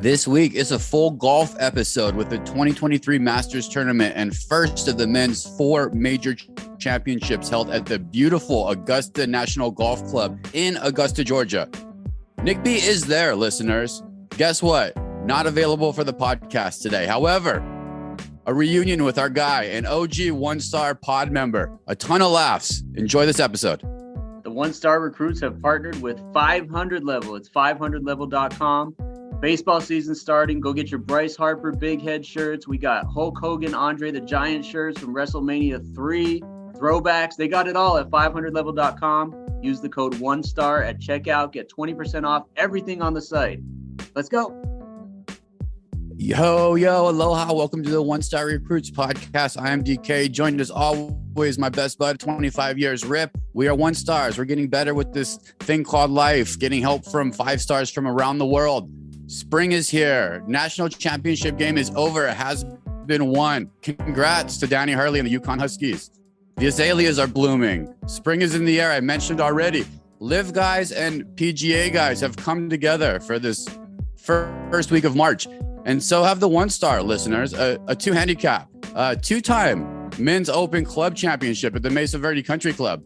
This week is a full golf episode with the 2023 Masters Tournament and first of the men's 4 major championships held at the beautiful Augusta National Golf Club in Augusta, Georgia. Nick B is there, listeners. Guess what? Not available for the podcast today. However, a reunion with our guy, an OG one-star pod member. A ton of laughs. Enjoy this episode. The one-star recruits have partnered with 500 Level. It's 500level.com. Baseball season starting. Go get your Bryce Harper Big Head shirts. We got Hulk Hogan, Andre the Giant shirts from WrestleMania 3. Throwbacks. They got it all at 500level.com. Use the code ONESTAR at checkout. Get 20% off everything on the site. Let's go. Yo, aloha. Welcome to the One Star Recruits podcast. I am DK. Joined as always, my best bud, 25 years, Rip. We are one stars. We're getting better with this thing called life, getting help from 5 stars from around the world. Spring is here. National championship game is over. It has been won. Congrats to Danny Hurley and the Yukon Huskies. The azaleas are blooming. Spring is in the air. I mentioned already. Live guys and PGA guys have come together for this first week of March. And so have the One Star listeners, a 2 handicap, 2-time men's open club championship at the Mesa Verde Country Club.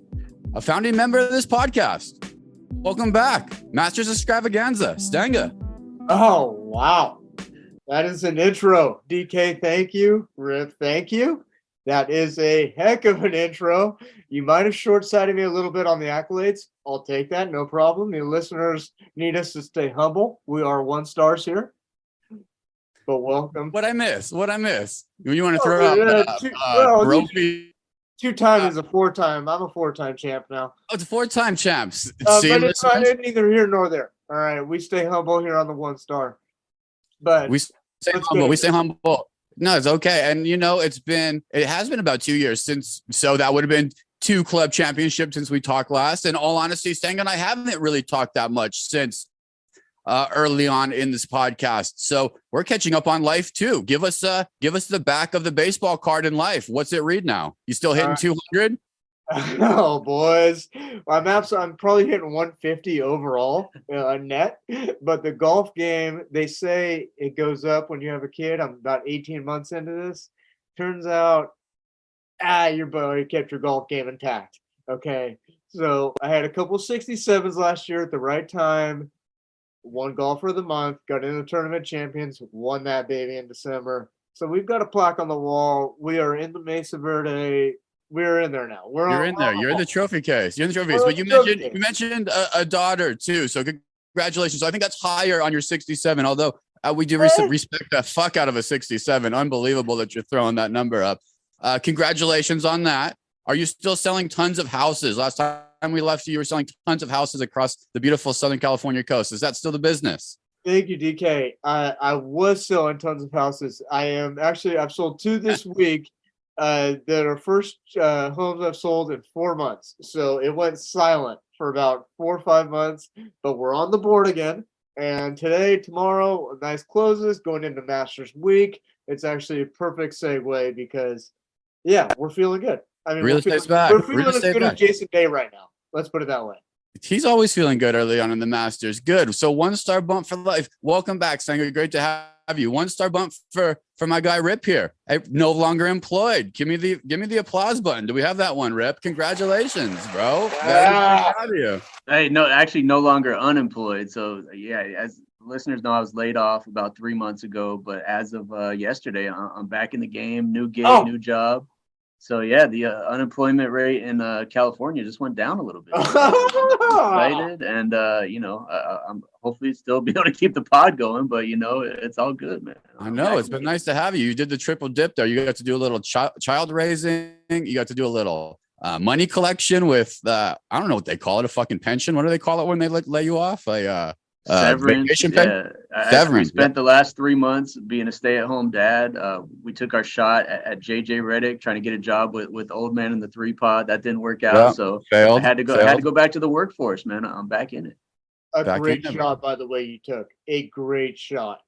A founding member of this podcast. Welcome back. Masters Extravaganza, Stanga. Oh, wow. That is an intro. DK, thank you. Rip, thank you. That is a heck of an intro. You might have short-sighted me a little bit on the accolades. I'll take that, no problem. The listeners need us to stay humble. We are one stars here. But welcome. What I miss? You want to throw out Brophy? 2-time is a 4-time. I'm a 4-time champ now. Oh, it's 4-time champs. But it's neither here nor there. All right, we stay humble here on the One Star. But we stay humble. We stay humble. No, it's okay. And it has been about 2 years so that would have been 2 club championships since we talked last. In all honesty, Stang and I haven't really talked that much since early on in this podcast. So we're catching up on life too. Give us the back of the baseball card in life. What's it read now? You still hitting 200? Oh, boys. I'm probably hitting 150 overall net. But the golf game, they say it goes up when you have a kid. I'm about 18 months into this. Turns out, your boy kept your golf game intact. Okay. So I had a couple 67s last year at the right time. Won golfer of the month, got into the tournament champions, won that baby in December. So we've got a plaque on the wall. We are in the Mesa Verde. We're in there now. You're in there. You're in the trophy case. But you mentioned a daughter too. So congratulations. So I think that's higher on your 67. Although we do respect the fuck out of a 67. Unbelievable that you're throwing that number up. Congratulations on that. Are you still selling tons of houses? Last time we left you were selling tons of houses across the beautiful Southern California coast. Is that still the business? Thank you, DK. I was selling tons of houses. I've sold 2 this week. That are first homes I've sold in 4 months. So it went silent for about 4 or 5 months, but we're on the board again. And tomorrow, nice closes going into Masters week. It's actually a perfect segue because, we're feeling good. I mean, real estate's back. We're feeling as good as Jason Day right now. Let's put it that way. He's always feeling good early on in the Masters. Good. So 1-star bump for life. Welcome back, Sanger. Great to have you. 1-star bump for my guy Rip here. No longer employed. Give me the applause button. Do we have that one, Rip? Congratulations, bro. Proud of you. Hey, no, actually no longer unemployed. So as listeners know, I was laid off about 3 months ago, but as of yesterday, I'm back in the game, new gig, new job. So the unemployment rate in California just went down a little bit. Excited, and I'm hopefully still be able to keep the pod going. But it's all good, man. I know it's been nice to have you. You did the triple dip there. You got to do a little child raising. You got to do a little money collection with I don't know what they call it, a fucking pension. What do they call it when they lay you off? Severance. I spent the last 3 months being a stay-at-home dad. We took our shot at JJ Redick trying to get a job with Old Man in the 3-pod. That didn't work out, so failed. I had to go back to the workforce, man. I'm back in it. A great shot, by the way, you took. A great shot.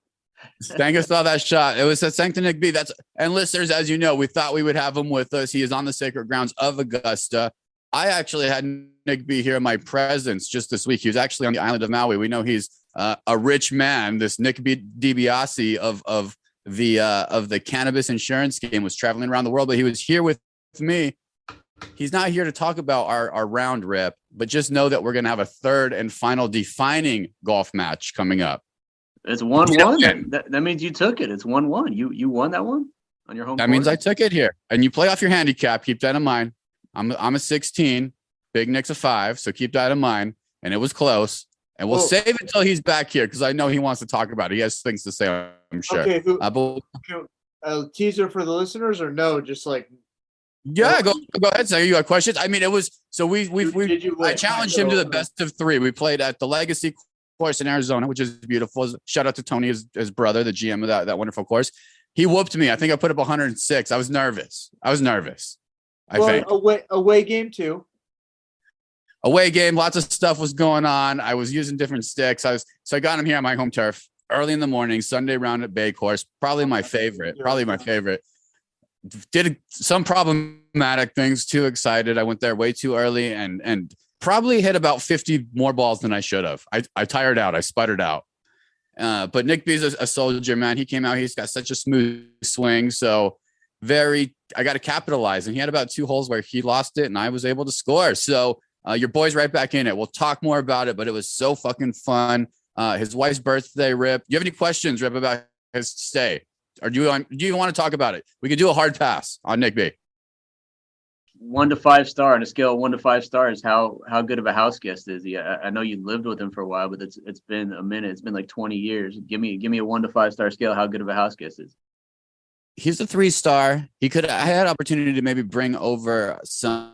Stanga saw that shot. It was a Sancta Nick B. And listeners, as you know, we thought we would have him with us. He is on the sacred grounds of Augusta. I actually had Nick B here in my presence just this week. He was actually on the island of Maui. We know he's a rich man, this Nick DiBiase of the cannabis insurance game, was traveling around the world, but he was here with me. He's not here to talk about our round, Rip, but just know that we're going to have a third and final defining golf match coming up. It's 1-1. That means you took it. It's 1-1. You won that one on your home. That means I took it here, and you play off your handicap. Keep that in mind. I'm a 16. Big Nick's a 5, so keep that in mind. And it was close. And we'll save it until he's back here because I know he wants to talk about it. He has things to say, I'm sure. Okay, a teaser for the listeners or no? Just like go ahead. So you got questions? I mean, it was so I challenged him to the best of 3. We played at the Legacy course in Arizona, which is beautiful. Shout out to Tony, his brother, the GM of that wonderful course. He whooped me. I think I put up 106. I was nervous. I think away game too. Away game, lots of stuff was going on. I was using different sticks. I got him here on my home turf early in the morning, Sunday round at Bay Course. Probably my favorite. Did some problematic things. Too excited. I went there way too early and probably hit about 50 more balls than I should have. I tired out. I sputtered out. But Nick B's a soldier, man. He came out. He's got such a smooth swing. So I got to capitalize. And he had about 2 holes where he lost it and I was able to score. So your boy's right back in it. We'll talk more about it, but it was so fucking fun. His wife's birthday, Rip. Do you have any questions, Rip, about his stay? Or do you want to talk about it? We could do a hard pass on Nick B. 1 to 5 star on a scale of 1 to 5 stars. How good of a house guest is he? I know you lived with him for a while, but it's been a minute. It's been like 20 years. Give me a 1 to 5 star scale. How good of a house guest is? He's a 3-star. I had opportunity to maybe bring over some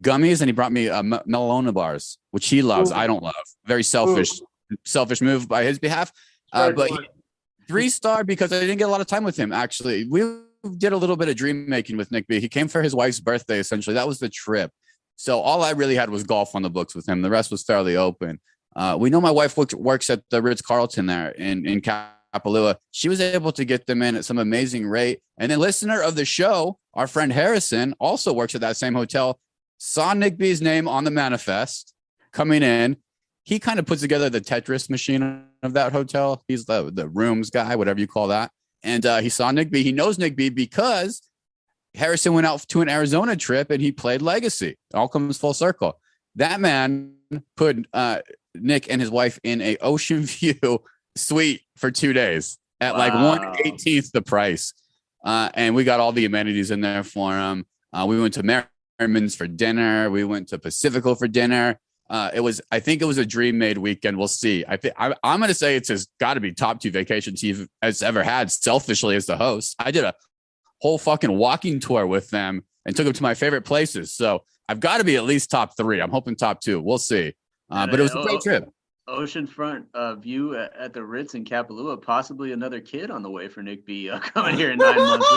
gummies, and he brought me Melona bars, which he loves. Ooh. I don't love. Very selfish move by his behalf. But 3-star because I didn't get a lot of time with him. Actually, we did a little bit of dream making with Nick B. He came for his wife's birthday. Essentially, that was the trip. So all I really had was golf on the books with him. The rest was fairly open. We know my wife works at the Ritz-Carlton there in Kapalua. She was able to get them in at some amazing rate. And then listener of the show, our friend Harrison, also works at that same hotel. Saw Nick B's name on the manifest coming in. He kind of puts together the Tetris machine of that hotel. He's the rooms guy, whatever you call that. And he saw Nick B. He knows Nick B because Harrison went out to an Arizona trip and he played Legacy. It all comes full circle. That man put Nick and his wife in a ocean view suite for 2 days at like 1/18th the price. And we got all the amenities in there for him. We went to Merriman's for dinner. We went to Pacifico for dinner. I think it was a dream made weekend. We'll see. I'm going to say it's got to be top 2 vacations he has ever had selfishly as the host. I did a whole fucking walking tour with them and took them to my favorite places. So I've got to be at least top 3. I'm hoping top 2. We'll see. But it was a great trip. Oceanfront view at the Ritz in Kapalua. Possibly another kid on the way for Nick B coming here in 9 months.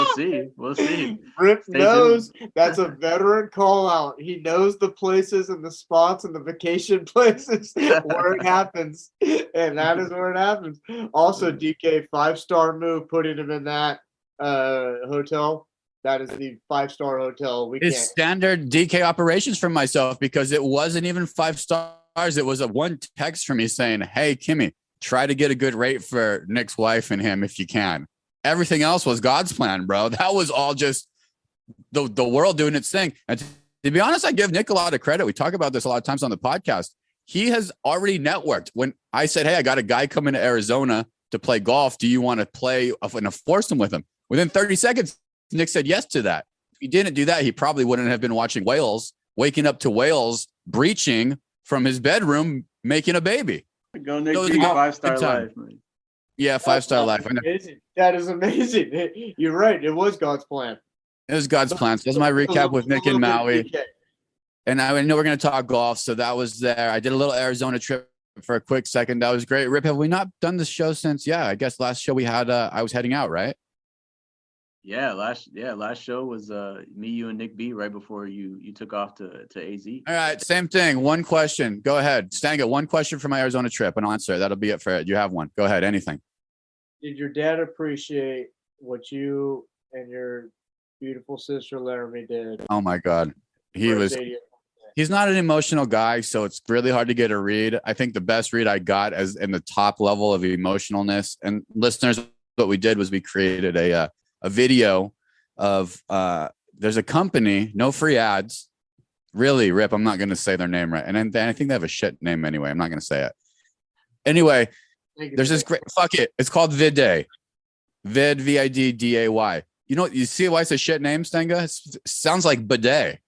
We'll see. Rip knows that's a veteran call out. He knows the places and the spots and the vacation places where it happens, and that is where it happens. Also, DK 5-star move putting him in that hotel. That is the 5-star hotel. It's standard DK operations for myself because it wasn't even 5 stars. It was a one text from me saying, "Hey, Kimmy, try to get a good rate for Nick's wife and him if you can." Everything else was God's plan, bro. That was all just the world doing its thing. And to be honest, I give Nick a lot of credit. We talk about this a lot of times on the podcast. He has already networked. When I said, "Hey, I got a guy coming to Arizona to play golf. Do you want to play in a foursome with him?" Within 30 seconds, Nick said yes to that. If he didn't do that, he probably wouldn't have been watching whales, waking up to whales breaching from his bedroom, making a baby. Go Nick B, 5-star life, man. Yeah, 5-star life. Amazing. That is amazing. You're right. It was God's plan. It was God's plan. So that's my recap with Nick and Maui. And I know we're going to talk golf. So that was there. I did a little Arizona trip for a quick second. That was great. Rip, have we not done this show since? Yeah, I guess last show we had, I was heading out, right? Yeah, last show was me, you, and Nick B right before you took off to AZ. All right, same thing. One question. Go ahead. Stanga, one question for my Arizona trip and I'll answer. That'll be it for it. You have one. Go ahead. Anything. Did your dad appreciate what you and your beautiful sister Laramie did? Oh my God. He He's not an emotional guy, so it's really hard to get a read. I think the best read I got as in the top level of emotionalness. And listeners, what we did was we created a video of there's a company, no free ads. Really, Rip, I'm not going to say their name right. And I think they have a shit name anyway. I'm not going to say it. Anyway, there's this great, fuck it. It's called Vidday. Vidday. You know, you see why it's a shit name, Stenga? It sounds like bidet.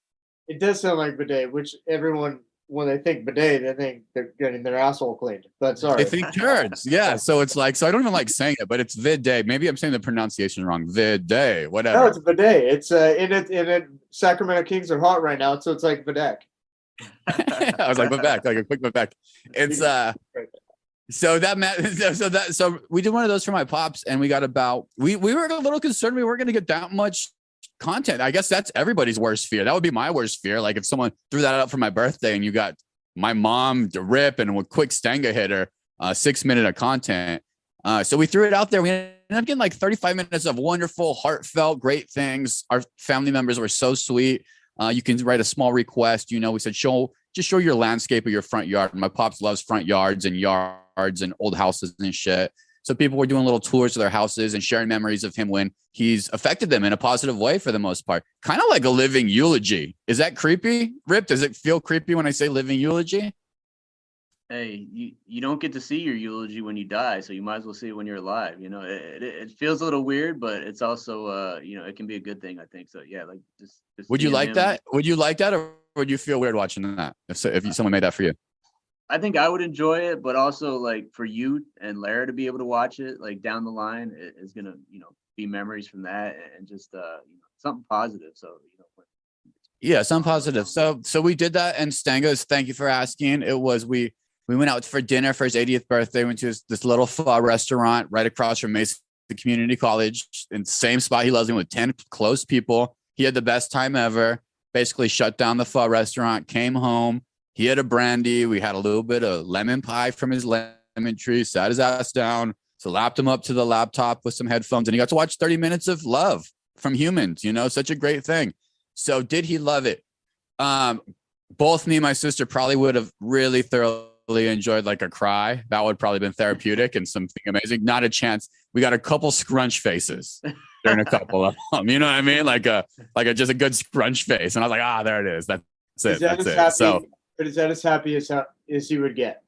It does sound like bidet, which everyone, when they think bidet, they think they're getting their asshole cleaned. But sorry. They think turds. Yeah. So it's like, so I don't even like saying it, but it's Vidday. Maybe I'm saying the pronunciation wrong. Vidday, whatever. No, it's a bidet. It's in it. Sacramento Kings are hot right now, so it's like bidet. I was like, back, like a quick back. It's so we did one of those for my pops, and we got about we were a little concerned we weren't going to get that much content. I guess that's everybody's worst fear. That would be my worst fear. Like if someone threw that out for my birthday and you got my mom to Rip and a quick Stenga hitter, 6 minutes of content. So we threw it out there. We ended up getting like 35 minutes of wonderful, heartfelt, great things. Our family members were so sweet. You can write a small request. You know, we said, show your landscape of your front yard. My pops loves front yards and old houses and shit. So people were doing little tours of their houses and sharing memories of him when he's affected them in a positive way for the most part. Kind of like a living eulogy. Is that creepy, Rip? Does it feel creepy when I say living eulogy? Hey, you don't get to see your eulogy when you die, so you might as well see it when you're alive. You know, it feels a little weird, but it's also it can be a good thing, I think. So yeah, like just would you like that? Would you like that, or would you feel weird watching that if someone made that for you? I think I would enjoy it, but also like for you and Lara to be able to watch it like down the line is gonna, be memories from that and just something positive. So yeah, something positive. So we did that, and Stenga's, thank you for asking. It was we went out for dinner for his 80th birthday. Went to this little pho restaurant right across from Mesa Community College, in the same spot he loves, me, with 10 close people. He had the best time ever. Basically shut down the pho restaurant, came home. He had a brandy. We had a little bit of lemon pie from his lemon tree, sat his ass down, slapped him up to the laptop with some headphones, and he got to watch 30 minutes of love from humans, such a great thing. So did he love it? Both me and my sister probably would have really thoroughly enjoyed like a cry. That would probably been therapeutic and something amazing. Not a chance. We got a couple scrunch faces during a couple of them. You know what I mean? Like just a good scrunch face. And I was like, there it is. That's it. That's it. Happy, but is that as happy as you would get?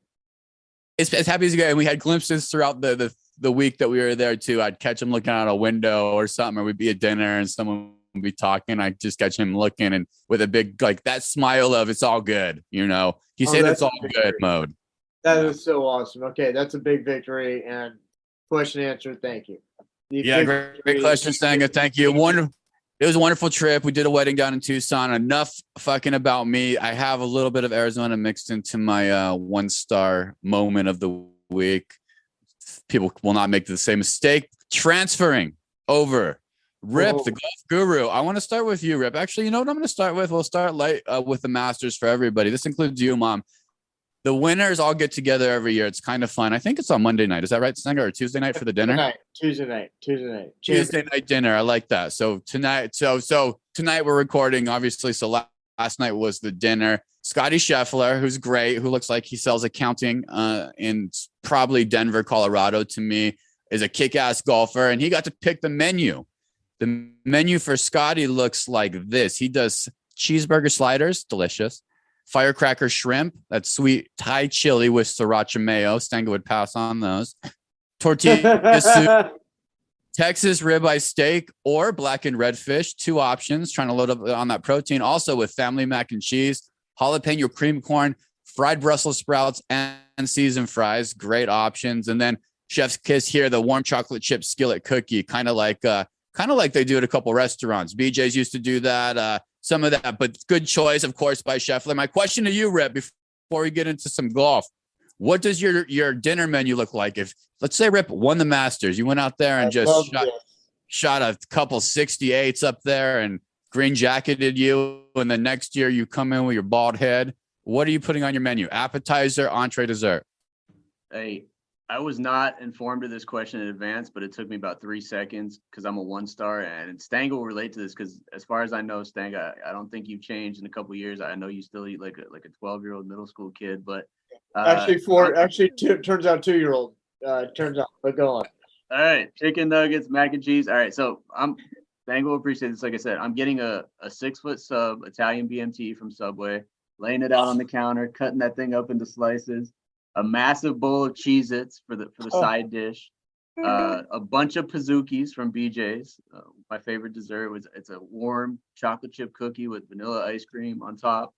It's as happy as you get. And we had glimpses throughout the week that we were there too. I'd catch him looking out a window or something, or we'd be at dinner and someone would be talking. I'd just catch him looking and with a big, like that smile of it's all good. He said it's all good mode. That is so awesome. Okay. That's a big victory, and question answered. Thank you. Great question, Stenga. Thank you. It was a wonderful trip. We did a wedding down in Tucson. Enough fucking about me. I have a little bit of Arizona mixed into my one-star moment of the week. People will not make the same mistake. Transferring over. Rip, the golf guru. I want to start with you, Rip. Actually, you know what I'm going to start with? We'll start light with the Masters for everybody. This includes you, Mom. The winners all get together every year. It's kind of fun. I think it's on Monday night. Is that right, Stenga? Or Tuesday night for the dinner? Tuesday night. Tuesday night dinner. I like that. So tonight, tonight we're recording, obviously. So last night was the dinner. Scotty Scheffler, who's great, who looks like he sells accounting in probably Denver, Colorado to me, is a kick-ass golfer. And he got to pick the menu. The menu for Scotty looks like this. He does cheeseburger sliders, delicious. Firecracker shrimp, that's sweet Thai chili with sriracha mayo. Stenga would pass on those. Tortilla soup, Texas ribeye steak, or blackened redfish. 2 options. Trying to load up on that protein. Also with family mac and cheese, jalapeno cream corn, fried Brussels sprouts, and seasoned fries. Great options. And then chef's kiss here, the warm chocolate chip skillet cookie, kind of like they do at a couple restaurants. BJ's used to do that. Some of that, but good choice, of course, by Scheffler. My question to you, Rip, before we get into some golf, what does your dinner menu look like? If, let's say, Rip won the Masters, you went out there and just shot a couple 68s up there and green jacketed you, and the next year you come in with your bald head. What are you putting on your menu? Appetizer, entree, dessert? Hey, I was not informed of this question in advance, but it took me about 3 seconds because I'm a 1-star, and Stang will relate to this because as far as I know, Stang, I don't think you've changed in a couple of years. I know you still eat like a 12-year-old middle school kid, but turns out 2-year-old. Turns out, but go on. All right, chicken nuggets, mac and cheese. All right, so Stang will appreciate this. Like I said, I'm getting a 6-foot sub Italian BMT from Subway, laying it out on the counter, cutting that thing up into slices. A massive bowl of Cheez-Its for the side dish, a bunch of Pazookies from BJ's. My favorite dessert it's a warm chocolate chip cookie with vanilla ice cream on top.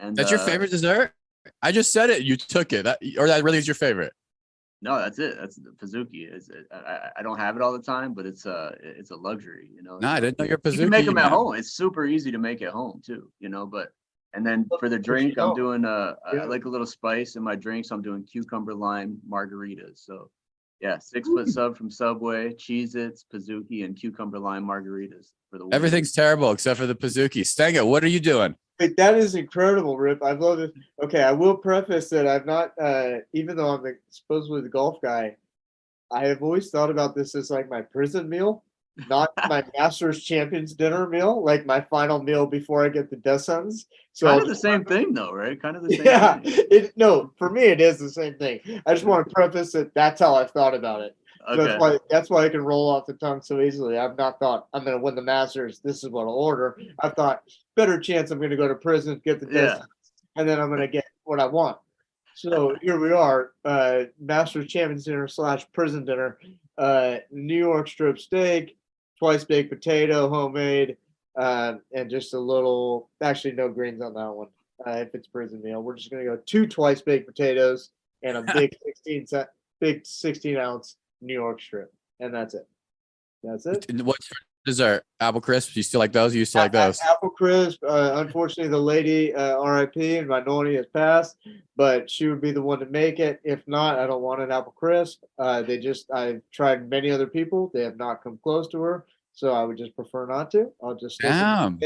And that's your favorite dessert? I just said it. You took it. That really is your favorite? No, that's it. That's the Pazookie. I don't have it all the time, but it's a luxury. No, I didn't know you're Pazookie. You can make them at home. It's super easy to make at home too. But. And then for the drink, I'm doing I like a little spice in my drinks. I'm doing cucumber lime margaritas. So yeah, 6-foot sub from Subway, Cheez-Its, Pazookie, and cucumber lime margaritas for the week. Everything's terrible except for the Pazookie. Stanga, what are you doing? Wait, that is incredible, Rip. I love it. Okay, I will preface that I've not, even though I'm supposedly the golf guy, I have always thought about this as like my prison meal. Not my Masters Champions dinner meal, like my final meal before I get the death sentence. So kind of the same thing, though, right? Kind of the same thing. No, for me it is the same thing. I just want to preface it. That's how I've thought about it. Okay. So that's why I can roll off the tongue so easily. I've not thought I'm going to win the Masters. This is what I'll order. I've thought better chance I'm going to go to prison, get the death sentence, and then I'm going to get what I want. So here we are, Masters Champions dinner / prison dinner, New York strip steak, twice baked potato, homemade, and just a little. Actually, no greens on that one. If it's prison meal, we're just gonna go 2 twice baked potatoes and a big 16-ounce New York strip, and that's it. That's it. What's your dessert? Apple crisp? You still like those? You used to like those? Apple crisp. Unfortunately, the lady, R.I.P. and minority has passed, but she would be the one to make it. If not, I don't want an apple crisp. I've tried many other people. They have not come close to her, so I would just prefer not to. I'll just don't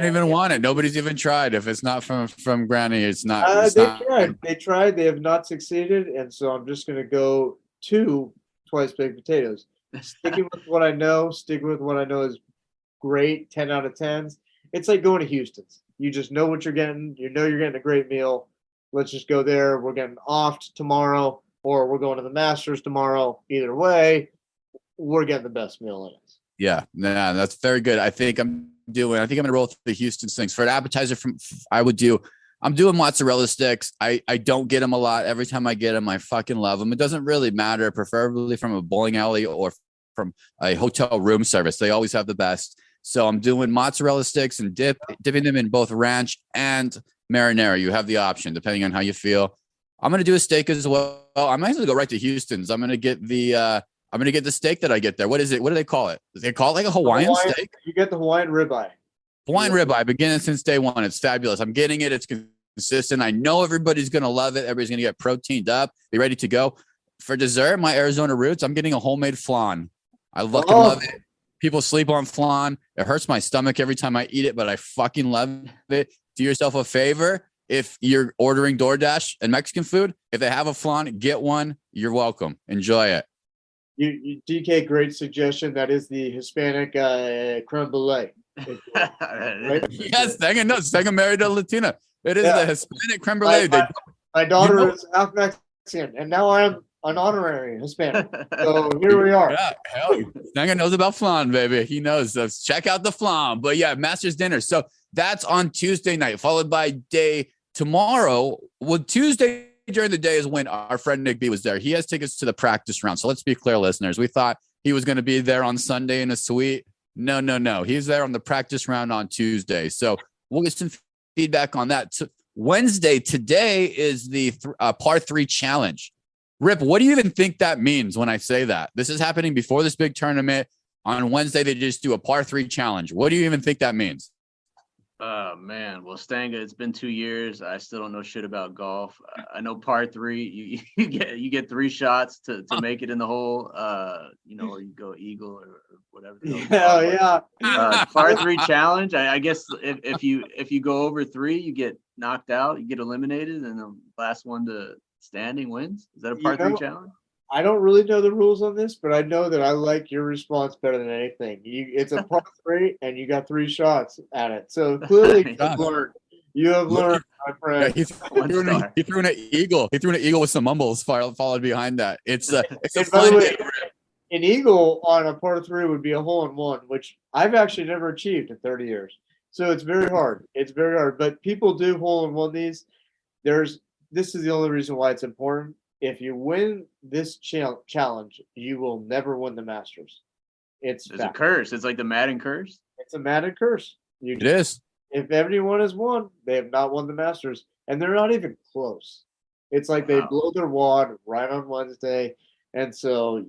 even want it. Nobody's even tried. If it's not from Granny, it's not. They tried. They have not succeeded, and so I'm just going to go 2 twice baked potatoes. Sticking with what I know is great, 10 out of 10s. It's like going to Houston's. You just know what you're getting. You know you're getting a great meal. Let's just go there. We're getting off tomorrow, or we're going to the Masters tomorrow. Either way, we're getting the best meal in it. Yeah, that's very good. I think I'm gonna roll through the Houston's things. For an appetizer I'm doing mozzarella sticks. I don't get them a lot. Every time I get them, I fucking love them. It doesn't really matter, preferably from a bowling alley or from a hotel room service. They always have the best. So I'm doing mozzarella sticks and dipping them in both ranch and marinara. You have the option depending on how you feel. I'm going to do a steak as well. I might as well go right to Houston's. I'm going to get the steak that I get there. What is it? What do they call it? Do they call it like a Hawaiian steak? You get the Hawaiian ribeye. Hawaiian ribeye, beginning since day one. It's fabulous. I'm getting it. It's consistent. I know everybody's going to love it. Everybody's going to get proteined up, be ready to go. For dessert, my Arizona roots, I'm getting a homemade flan. I love it. People sleep on flan. It hurts my stomach every time I eat it, but I fucking love it. Do yourself a favor. If you're ordering DoorDash and Mexican food, if they have a flan, get one. You're welcome. Enjoy it. You DK, great suggestion. That is the Hispanic creme brulee. Right? Yes, Stanga married a Latina. It is the Hispanic creme brulee. My daughter is half Mexican, and now I am an honorary Hispanic. So here we are. Yeah, hell, Stanga knows about flan, baby. He knows. So check out the flan. But yeah, Masters dinner. So that's on Tuesday night, followed by day tomorrow. Well, Tuesday during the day is when our friend Nick B was there. He has tickets to the practice round. So let's be clear, listeners. We thought he was going to be there on Sunday in a suite. No. He's there on the practice round on Tuesday. So we'll get some feedback on that. So Wednesday, today is the par 3 challenge. Rip, what do you even think that means when I say that? This is happening before this big tournament. On Wednesday, they just do a par 3 challenge. What do you even think that means? Man. Well, Stanga, it's been 2 years. I still don't know shit about golf. I know par 3, you get 3 shots to make it in the hole. Or you go eagle or whatever. Hell yeah. Par 3 challenge. I guess if you go over 3, you get knocked out, you get eliminated, and the last one to standing wins. Is that a par 3 challenge? I don't really know the rules on this, but I know that I like your response better than anything. It's a par three, and you got 3 shots at it. So clearly, you have learned. You have learned, my Yeah, friend. he threw an eagle. He threw an eagle with some mumbles followed behind that. It's a And by the fun way, day. an eagle on a par three would be a hole in one, which I've actually never achieved in 30 years. So it's very hard. It's very hard. But people do hole in one these. This is the only reason why it's important. If you win this challenge, you will never win the Masters. It's a curse. It's like the Madden curse. It's a Madden curse. It is. If anyone has won, they have not won the Masters, and they're not even close. It's like they blow their wad right on Wednesday, and so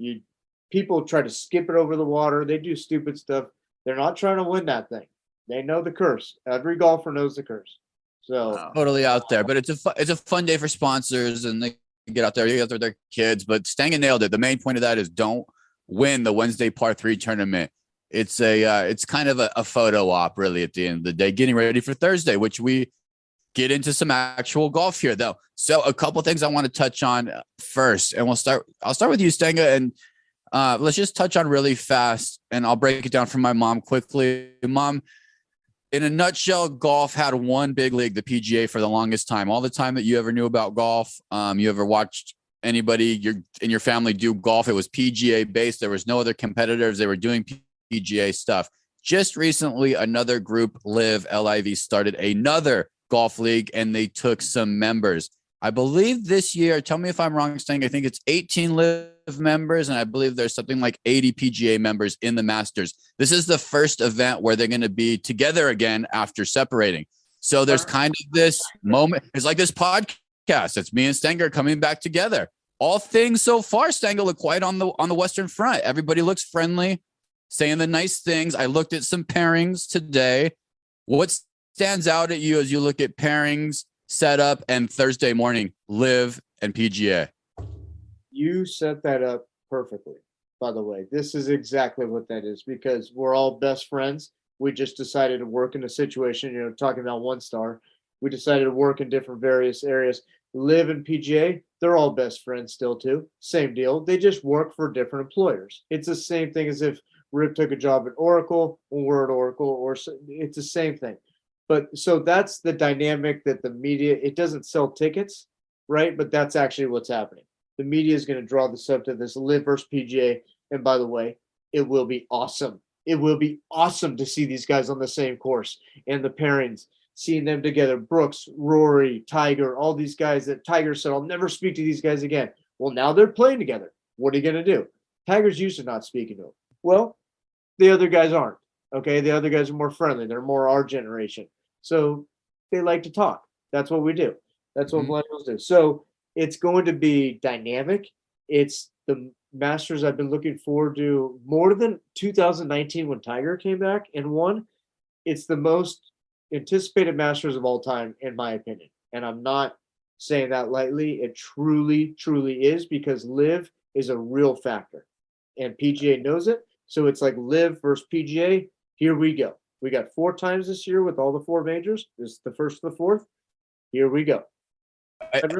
people try to skip it over the water. They do stupid stuff. They're not trying to win that thing. They know the curse. Every golfer knows the curse. So totally out there, but it's a fun day for sponsors, and they get out there, with their kids. But Stanga nailed it. The main point of that is don't win the Wednesday par 3 tournament. It's it's kind of a photo op, really, at the end of the day, getting ready for Thursday, which we get into some actual golf here, though. So a couple things I want to touch on first, and I'll start with you, Stanga, and let's just touch on really fast, and I'll break it down for my mom quickly. Mom, in a nutshell, golf had one big league, the PGA, for the longest time. All the time that you ever knew about golf, you ever watched anybody in your family do golf, it was PGA based. There was no other competitors. They were doing PGA stuff. Just recently, another group, LIV, started another golf league, and they took some members. I believe this year, tell me if I'm wrong, Stang, I think it's 18 LIV members, and I believe there's something like 80 PGA members in the Masters. This is the first event where they're going to be together again after separating. So there's kind of this moment. It's like this podcast. It's me and Stenger coming back together. All things so far, Stenger, look quiet on the Western Front. Everybody looks friendly, saying the nice things. I looked at some pairings today. What stands out at you as you look at pairings, setup, and Thursday morning, LIV and PGA? You set that up perfectly, by the way. This is exactly what that is, because we're all best friends. We just decided to work in a situation, talking about One Star. We decided to work in different various areas. LIV and PGA, they're all best friends still too. Same deal. They just work for different employers. It's the same thing as if Rip took a job at Oracle when we're at Oracle, or it's the same thing. But so that's the dynamic that the media, it doesn't sell tickets, right? But that's actually what's happening. The media is going to draw this up to this LIV versus PGA. And by the way, it will be awesome. It will be awesome to see these guys on the same course, and the pairings, seeing them together. Brooks, Rory, Tiger, all these guys that Tiger said, I'll never speak to these guys again. Well, now they're playing together. What are you going to do? Tiger's used to not speaking to them. Well, the other guys aren't. Okay, the other guys are more friendly. They're more our generation. So they like to talk. That's what we do. That's what millennials do. So it's going to be dynamic. It's the Masters I've been looking forward to more than 2019 when Tiger came back and won. It's the most anticipated Masters of all time, in my opinion. And I'm not saying that lightly. It truly, truly is, because LIV is a real factor. And PGA knows it. So it's like LIV versus PGA. Here we go. We got 4 times this year with all the 4 majors. This is the first of the 4th. Here we go.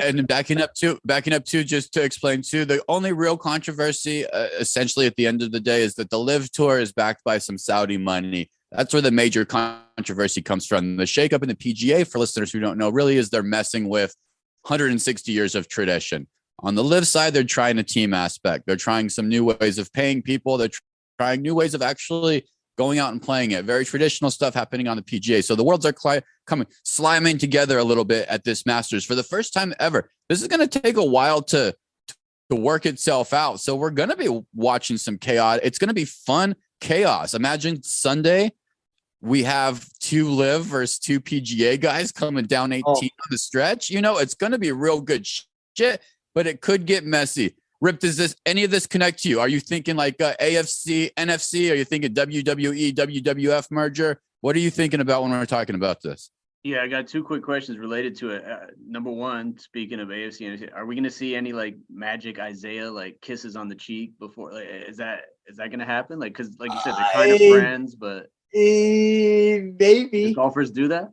And backing up to just to explain too, the only real controversy essentially at the end of the day is that the LIV Tour is backed by some Saudi money. That's where the major controversy comes from. The shakeup in the PGA, for listeners who don't know, really is they're messing with 160 years of tradition. On the LIV side, they're trying a team aspect. They're trying some new ways of paying people. They're trying new ways of actually going out and playing it. Very traditional stuff happening on the PGA. So the worlds are slamming together a little bit at this Masters for the first time ever. This is going to take a while to work itself out. So we're going to be watching some chaos. It's going to be fun chaos. Imagine Sunday, we have 2 LIV versus 2 PGA guys coming down 18 on the stretch. It's going to be real good shit, but it could get messy. Rip, does any of this connect to you? Are you thinking like AFC, NFC? Are you thinking WWE, WWF merger? What are you thinking about when we're talking about this? Yeah, I got 2 quick questions related to it. Number one, speaking of AFC, NFC, are we going to see any like magic Isaiah like kisses on the cheek before? Like, is that going to happen? Like, because like you said, they're kind of friends, but maybe golfers do that.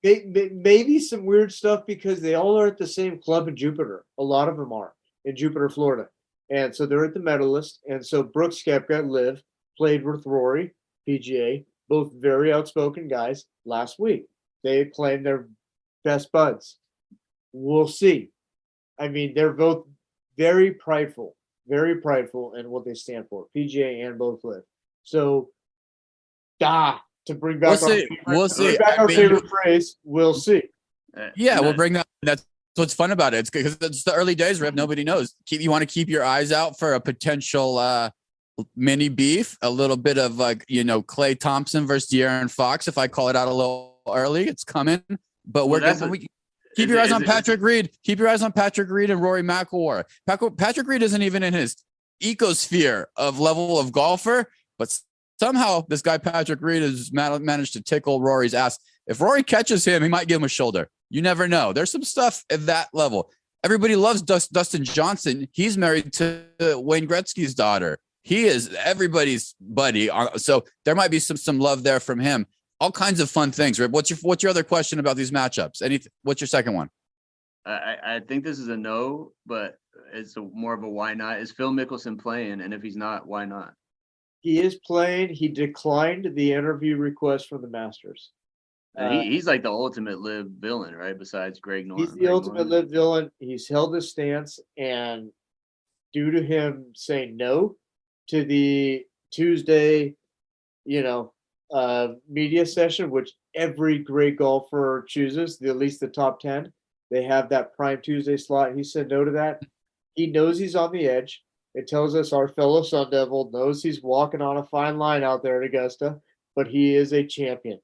Maybe some weird stuff, because they all are at the same club in Jupiter. A lot of them are in Jupiter, Florida. And so they're at the medalist. And so Brooks Koepka, Liv, played with Rory, PGA, both very outspoken guys last week. They claim they're best buds. We'll see. I mean, they're both very prideful in what they stand for, PGA and both Liv. So, to bring back we'll see. Our favorite phrase, we'll see. Yeah, we'll bring that. That's what's fun about it. It's because it's the early days, Rip. Nobody knows. You want to keep your eyes out for a potential mini beef, a little bit of Clay Thompson versus De'Aaron Fox. If I call it out a little early, it's coming. But keep your eyes on Patrick Reed. Keep your eyes on Patrick Reed and Rory McIlroy. Patrick Reed isn't even in his ecosphere of level of golfer, but somehow this guy Patrick Reed has managed to tickle Rory's ass. If Rory catches him, he might give him a shoulder. You never know. There's some stuff at that level. Everybody loves Dustin Johnson. He's married to Wayne Gretzky's daughter. He is everybody's buddy. So there might be some love there from him. All kinds of fun things. Rip, what's your other question about these matchups? What's your second one? I think this is a no, but it's more of a why not. Is Phil Mickelson playing? And if he's not, why not? He is playing. He declined the interview request from the Masters. He's like the ultimate Liv villain, right? Besides Greg Norman. He's the ultimate Liv villain. He's held his stance, and due to him saying no to the Tuesday, media session, which every great golfer chooses, at least the top 10, they have that prime Tuesday slot. He said no to that. He knows he's on the edge. It tells us our fellow Sun Devil knows he's walking on a fine line out there at Augusta, but he is a champion.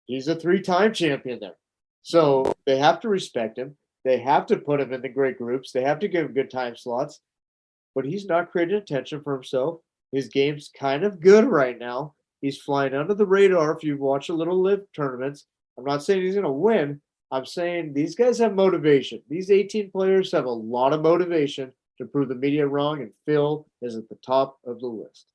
He's a 3-time champion there. So they have to respect him. They have to put him in the great groups. They have to give him good time slots. But he's not creating attention for himself. His game's kind of good right now. He's flying under the radar if you watch a little Liv tournaments. I'm not saying he's going to win. I'm saying these guys have motivation. These 18 players have a lot of motivation to prove the media wrong, and Phil is at the top of the list.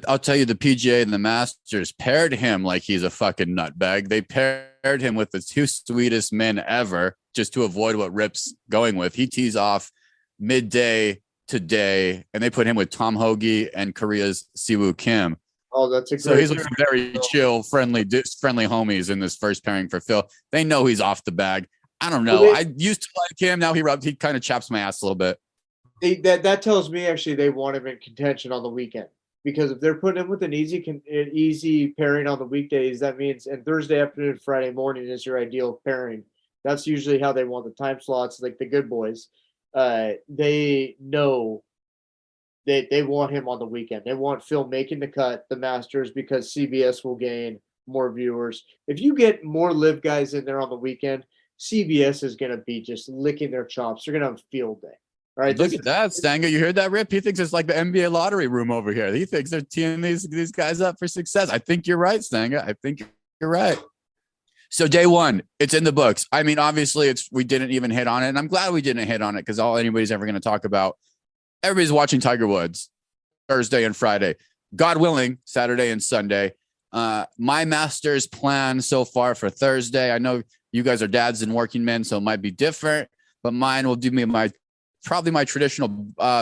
I'll tell you, the PGA and the Masters paired him like he's a fucking nutbag. They paired him with the two sweetest men ever just to avoid what Rip's going with. He tees off midday today, and they put him with Tom Hoagie and Korea's Siwoo Kim. Oh, that's a great. So he's looking very chill, friendly homies in this first pairing for Phil. They know he's off the bag. I don't know. I used to like him. Now he kind of chaps my ass a little bit. That tells me actually they want him in contention on the weekend. Because if they're putting him with an easy pairing on the weekdays, that means and Thursday afternoon, Friday morning is your ideal pairing. That's usually how they want the time slots, like the good boys. They know they want him on the weekend. They want Phil making the cut, the Masters, because CBS will gain more viewers. If you get more Liv guys in there on the weekend, CBS is going to be just licking their chops. They're going to have a field day. All right, look at that, Stanga. You heard that, Rip? He thinks it's like the NBA lottery room over here. He thinks they're teeing these guys up for success. I think you're right, Stanga. I think you're right. So day one, it's in the books. I mean, obviously, we didn't even hit on it, and I'm glad we didn't hit on it because all anybody's ever going to talk about. Everybody's watching Tiger Woods Thursday and Friday. God willing, Saturday and Sunday. My Masters plan so far for Thursday. I know you guys are dads and working men, so it might be different, but mine will do me probably my traditional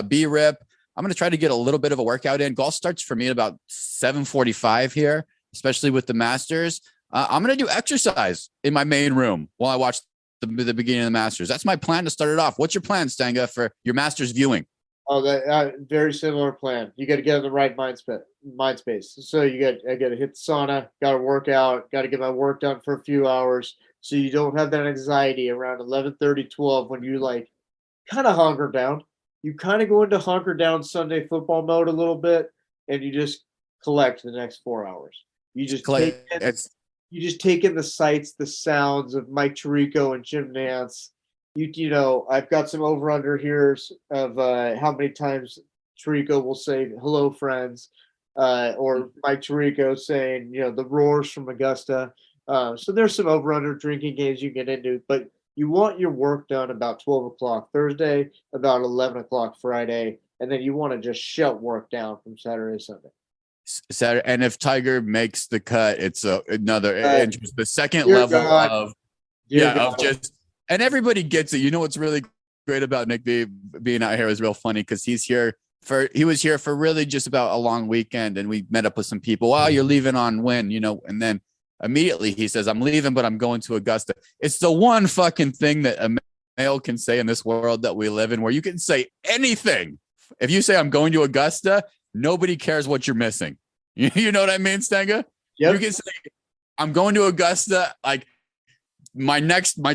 B-rip. I'm going to try to get a little bit of a workout in. Golf starts for me at about 7:45 here, especially with the Masters. I'm going to do exercise in my main room while I watch the beginning of the Masters. That's my plan to start it off. What's your plan, Stanga, for your Masters viewing? Oh, that very similar plan. You got to get in the right mind space. So I got to hit the sauna, got to work out, got to get my work done for a few hours, so you don't have that anxiety around 11:30, 12 when you kind of hunker down. You kind of go into hunker down Sunday football mode a little bit, and you just collect the next 4 hours. You just take in the sights, the sounds of Mike Tirico and Jim Nance. I've got some over under here of how many times Tirico will say hello, friends, or Mike Tirico saying the roars from Augusta. So there's some over under drinking games you can get into, but you want your work done about 12 o'clock Thursday, about 11 o'clock Friday, and then you want to just shut work down from Saturday to Sunday. Saturday, and if Tiger makes the cut, it's another interest. The second level of just, and everybody gets it. You know what's really great about Nick B being out here is real funny because he was here for really just about a long weekend, and we met up with some people. Wow, you're leaving on when, and then immediately he says, I'm leaving, but I'm going to Augusta. It's the one fucking thing that a male can say in this world that we live in, where you can say anything. If you say I'm going to Augusta, nobody cares what you're missing. You know what I mean, Stenga? Yep. You can say I'm going to Augusta. Like my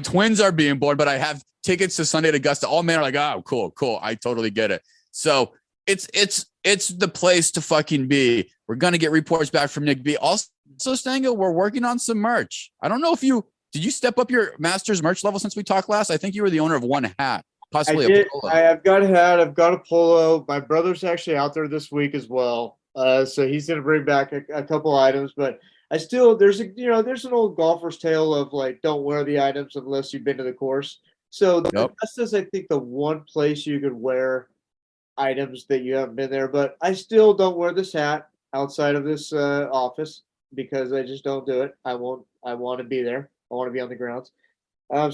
twins are being born, but I have tickets to Sunday at Augusta. All men are like, oh, cool. I totally get it. So it's the place to fucking be. We're gonna get reports back from Nick B. Also, Stenga, we're working on some merch. I don't know if did you step up your Masters merch level since we talked last? I think you were the owner of one hat, possibly I did. a polo. I've got a hat. I've got a polo. My brother's actually out there this week as well. So he's going to bring back a couple items, but I still, there's an old golfer's tale of like, don't wear the items unless you've been to the course. So Augusta's, I think, the one place you could wear items that you haven't been there, but I still don't wear this hat outside of this office because I just don't do it. I want to be there. I want to be on the grounds.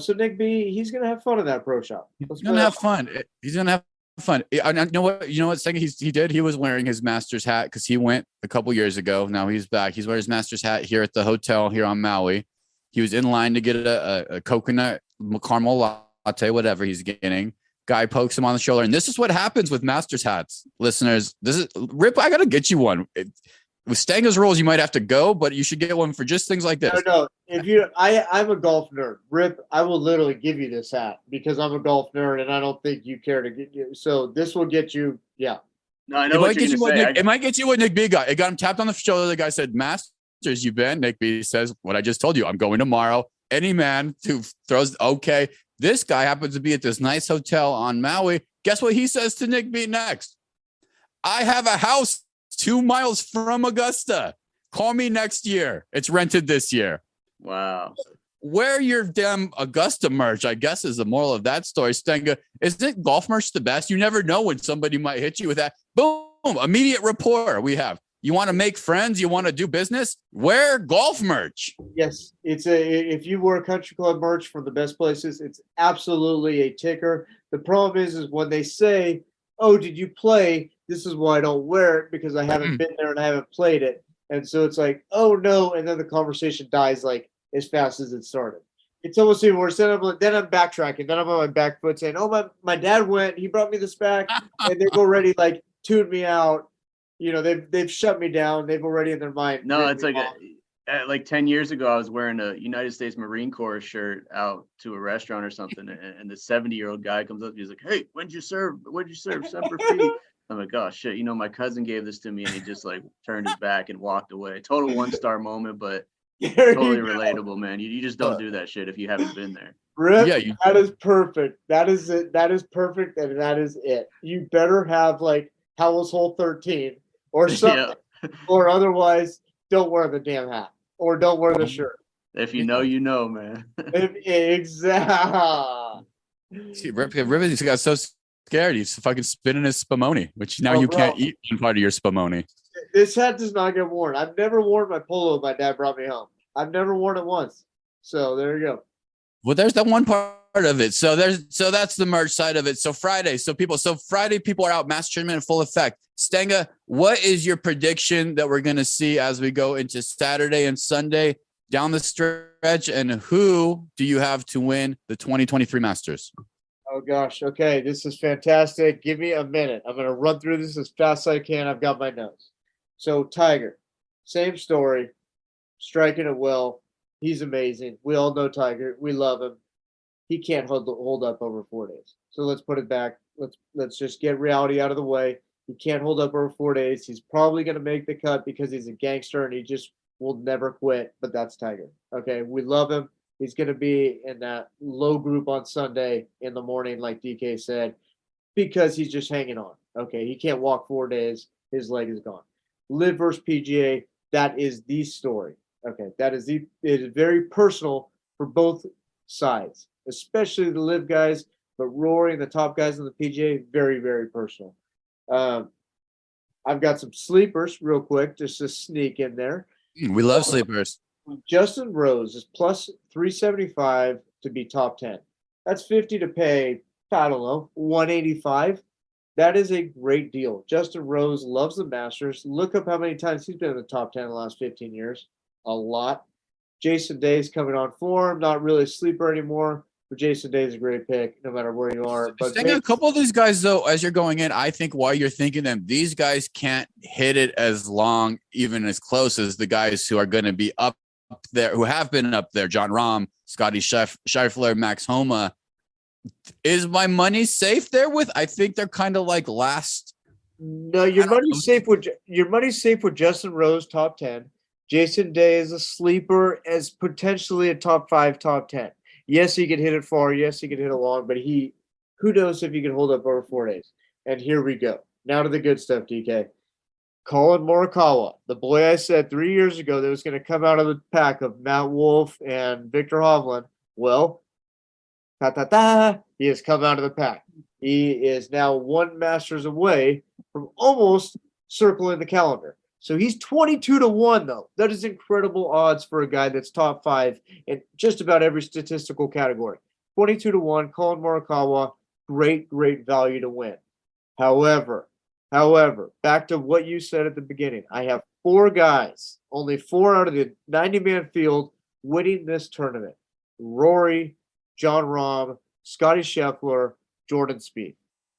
So Nick B, he's gonna have fun in that pro shop. He's gonna have fun. He's gonna have fun. I know what. Second, he did. He was wearing his Masters hat because he went a couple years ago. Now he's back. He's wearing his Masters hat here at the hotel here on Maui. He was in line to get a coconut caramel latte, whatever he's getting. Guy pokes him on the shoulder, and this is what happens with Masters hats, listeners. This is Rip. I gotta get you one. With Stanga's rules, you might have to go, but you should get one for just things like this. No. I'm a golf nerd. Rip, I will literally give you this hat because I'm a golf nerd, and I don't think you care to get you. So this will get you. Yeah. No, I know what you're going to say. It might get you what Nick B got. It got him tapped on the shoulder. The guy said, Masters, you've been. Nick B says, what I just told you. I'm going tomorrow. Any man who throws, okay. This guy happens to be at this nice hotel on Maui. Guess what he says to Nick B next? I have a house 2 miles from Augusta. Call me next year. It's rented this year. Wow. Wear your damn Augusta merch, I guess, is the moral of that story. Stenga, isn't golf merch the best? You never know when somebody might hit you with that. Boom, immediate rapport we have. You want to make friends? You want to do business? Wear golf merch. Yes, if you wear country club merch from the best places, it's absolutely a ticker. The problem is when they say, "Oh, did you play?" This is why I don't wear it because I haven't been there and I haven't played it, and so it's like, "Oh no," and then the conversation dies like as fast as it started. It's almost even worse. Then I'm backtracking. Then I'm on my back foot saying, "Oh, my dad went. He brought me this back," and they've already like tuned me out. They've shut me down. They've already in their mind. No, it's like 10 years ago, I was wearing a United States Marine Corps shirt out to a restaurant or something, and the 70-year-old guy comes up. He's like, "Hey, when'd you serve? Semper Fi." I'm like, "Oh shit, my cousin gave this to me," and he just like turned his back and walked away. Total 1-star moment, but totally relatable, man. You just don't do that shit if you haven't been there. Rip, that is perfect. That is it. That is perfect, and that is it. You better have like Howell's Hole 13 or something, or otherwise don't wear the damn hat or don't wear the shirt. If you know, you know, man. Exactly. See, Rip got so scared he's fucking spinning his spumoni, which now you can't eat one part of your spumoni. This hat does not get worn. I've never worn my polo my dad brought me home. I've never worn it once. So there you go. Well, there's that one part of it. So that's the merch side of it. So Friday people are out, mass tournament in full effect. Stenga, what is your prediction that we're going to see as we go into Saturday and Sunday down the stretch? And who do you have to win the 2023 Masters? Oh gosh. Okay. This is fantastic. Give me a minute. I'm going to run through this as fast as I can. I've got my notes. So Tiger, same story, striking it well. He's amazing. We all know Tiger. We love him. He can't hold up over 4 days. So let's put it back. Let's just get reality out of the way. He can't hold up over 4 days. He's probably going to make the cut because he's a gangster and he just will never quit. But that's Tiger. Okay, we love him. He's going to be in that low group on Sunday in the morning, like DK said, because he's just hanging on. Okay, he can't walk 4 days. His leg is gone. Live versus PGA. That is the story. Okay, it is very personal for both sides, especially the Live guys, but Rory and the top guys in the PGA, very, very personal. I've got some sleepers real quick, just to sneak in there. We love sleepers. Justin Rose is plus 375 to be top 10. That's 50 to pay I don't know, 185. That is a great deal. Justin Rose loves the Masters. Look up how many times he's been in the top 10 in the last 15 years. A lot. Jason Day's coming on form, not really a sleeper anymore, but Jason Day's a great pick no matter where you are. But a couple of these guys, though, as you're going in, I think while you're thinking them, these guys can't hit it as long, even as close as the guys who are going to be up there, who have been up there. John Rahm, Scotty Scheffler, Max Homa. Is my money safe there with? I think they're kind of like last. No, your money's safe with Justin Rose, top 10. Jason Day is a sleeper as potentially a top 5, top 10. Yes, he could hit it far. Yes, he could hit it long, but who knows if he can hold up over 4 days. And here we go. Now to the good stuff, DK. Colin Morikawa, the boy I said 3 years ago that was going to come out of the pack of Matt Wolff and Victor Hovland. Well, he has come out of the pack. He is now 1 Masters away from almost circling the calendar. So he's 22-1, though. That is incredible odds for a guy that's top 5 in just about every statistical category. 22-1, Colin Morikawa, great value to win. However, back to what you said at the beginning, I have 4 guys, only 4 out of the 90-man field winning this tournament. Rory, John Rahm, Scotty Scheffler, Jordan Spieth.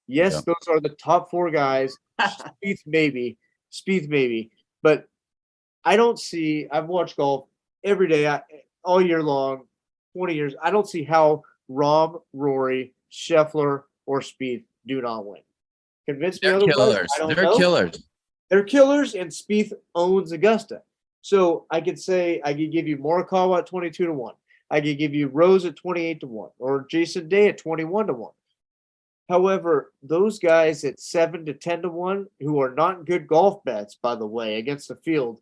Yes, those are the top 4 guys. Spieth maybe, but I don't see. I've watched golf every day, all year long, 20 years. I don't see how Rahm, Rory, Scheffler, or Spieth do not win. Convince me otherwise. They're killers. They're killers, and Spieth owns Augusta. So I could give you Morikawa at 22-1. I could give you Rose at 28-1, or Jason Day at 21-1. However, those guys at 7 to 10-1, who are not good golf bets, by the way, against the field,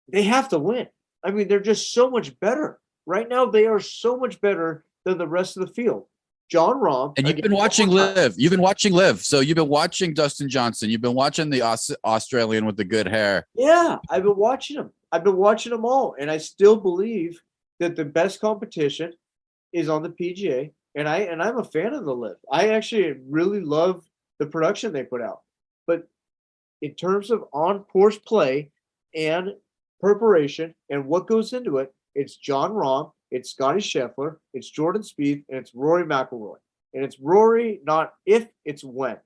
they have to win. I mean, they're just so much better. Right now, they are so much better than the rest of the field. John Rahm. And you've been watching LIV. You've been watching LIV. So you've been watching Dustin Johnson. You've been watching the Australian with the good hair. Yeah, I've been watching them. I've been watching them all. And I still believe that the best competition is on the PGA. And I'm a fan of the LIV. I actually really love the production they put out. But in terms of on-course play and preparation and what goes into it, it's John Rahm, it's Scotty Scheffler, it's Jordan Spieth, and it's Rory McIlroy. And it's Rory, not if, it's when.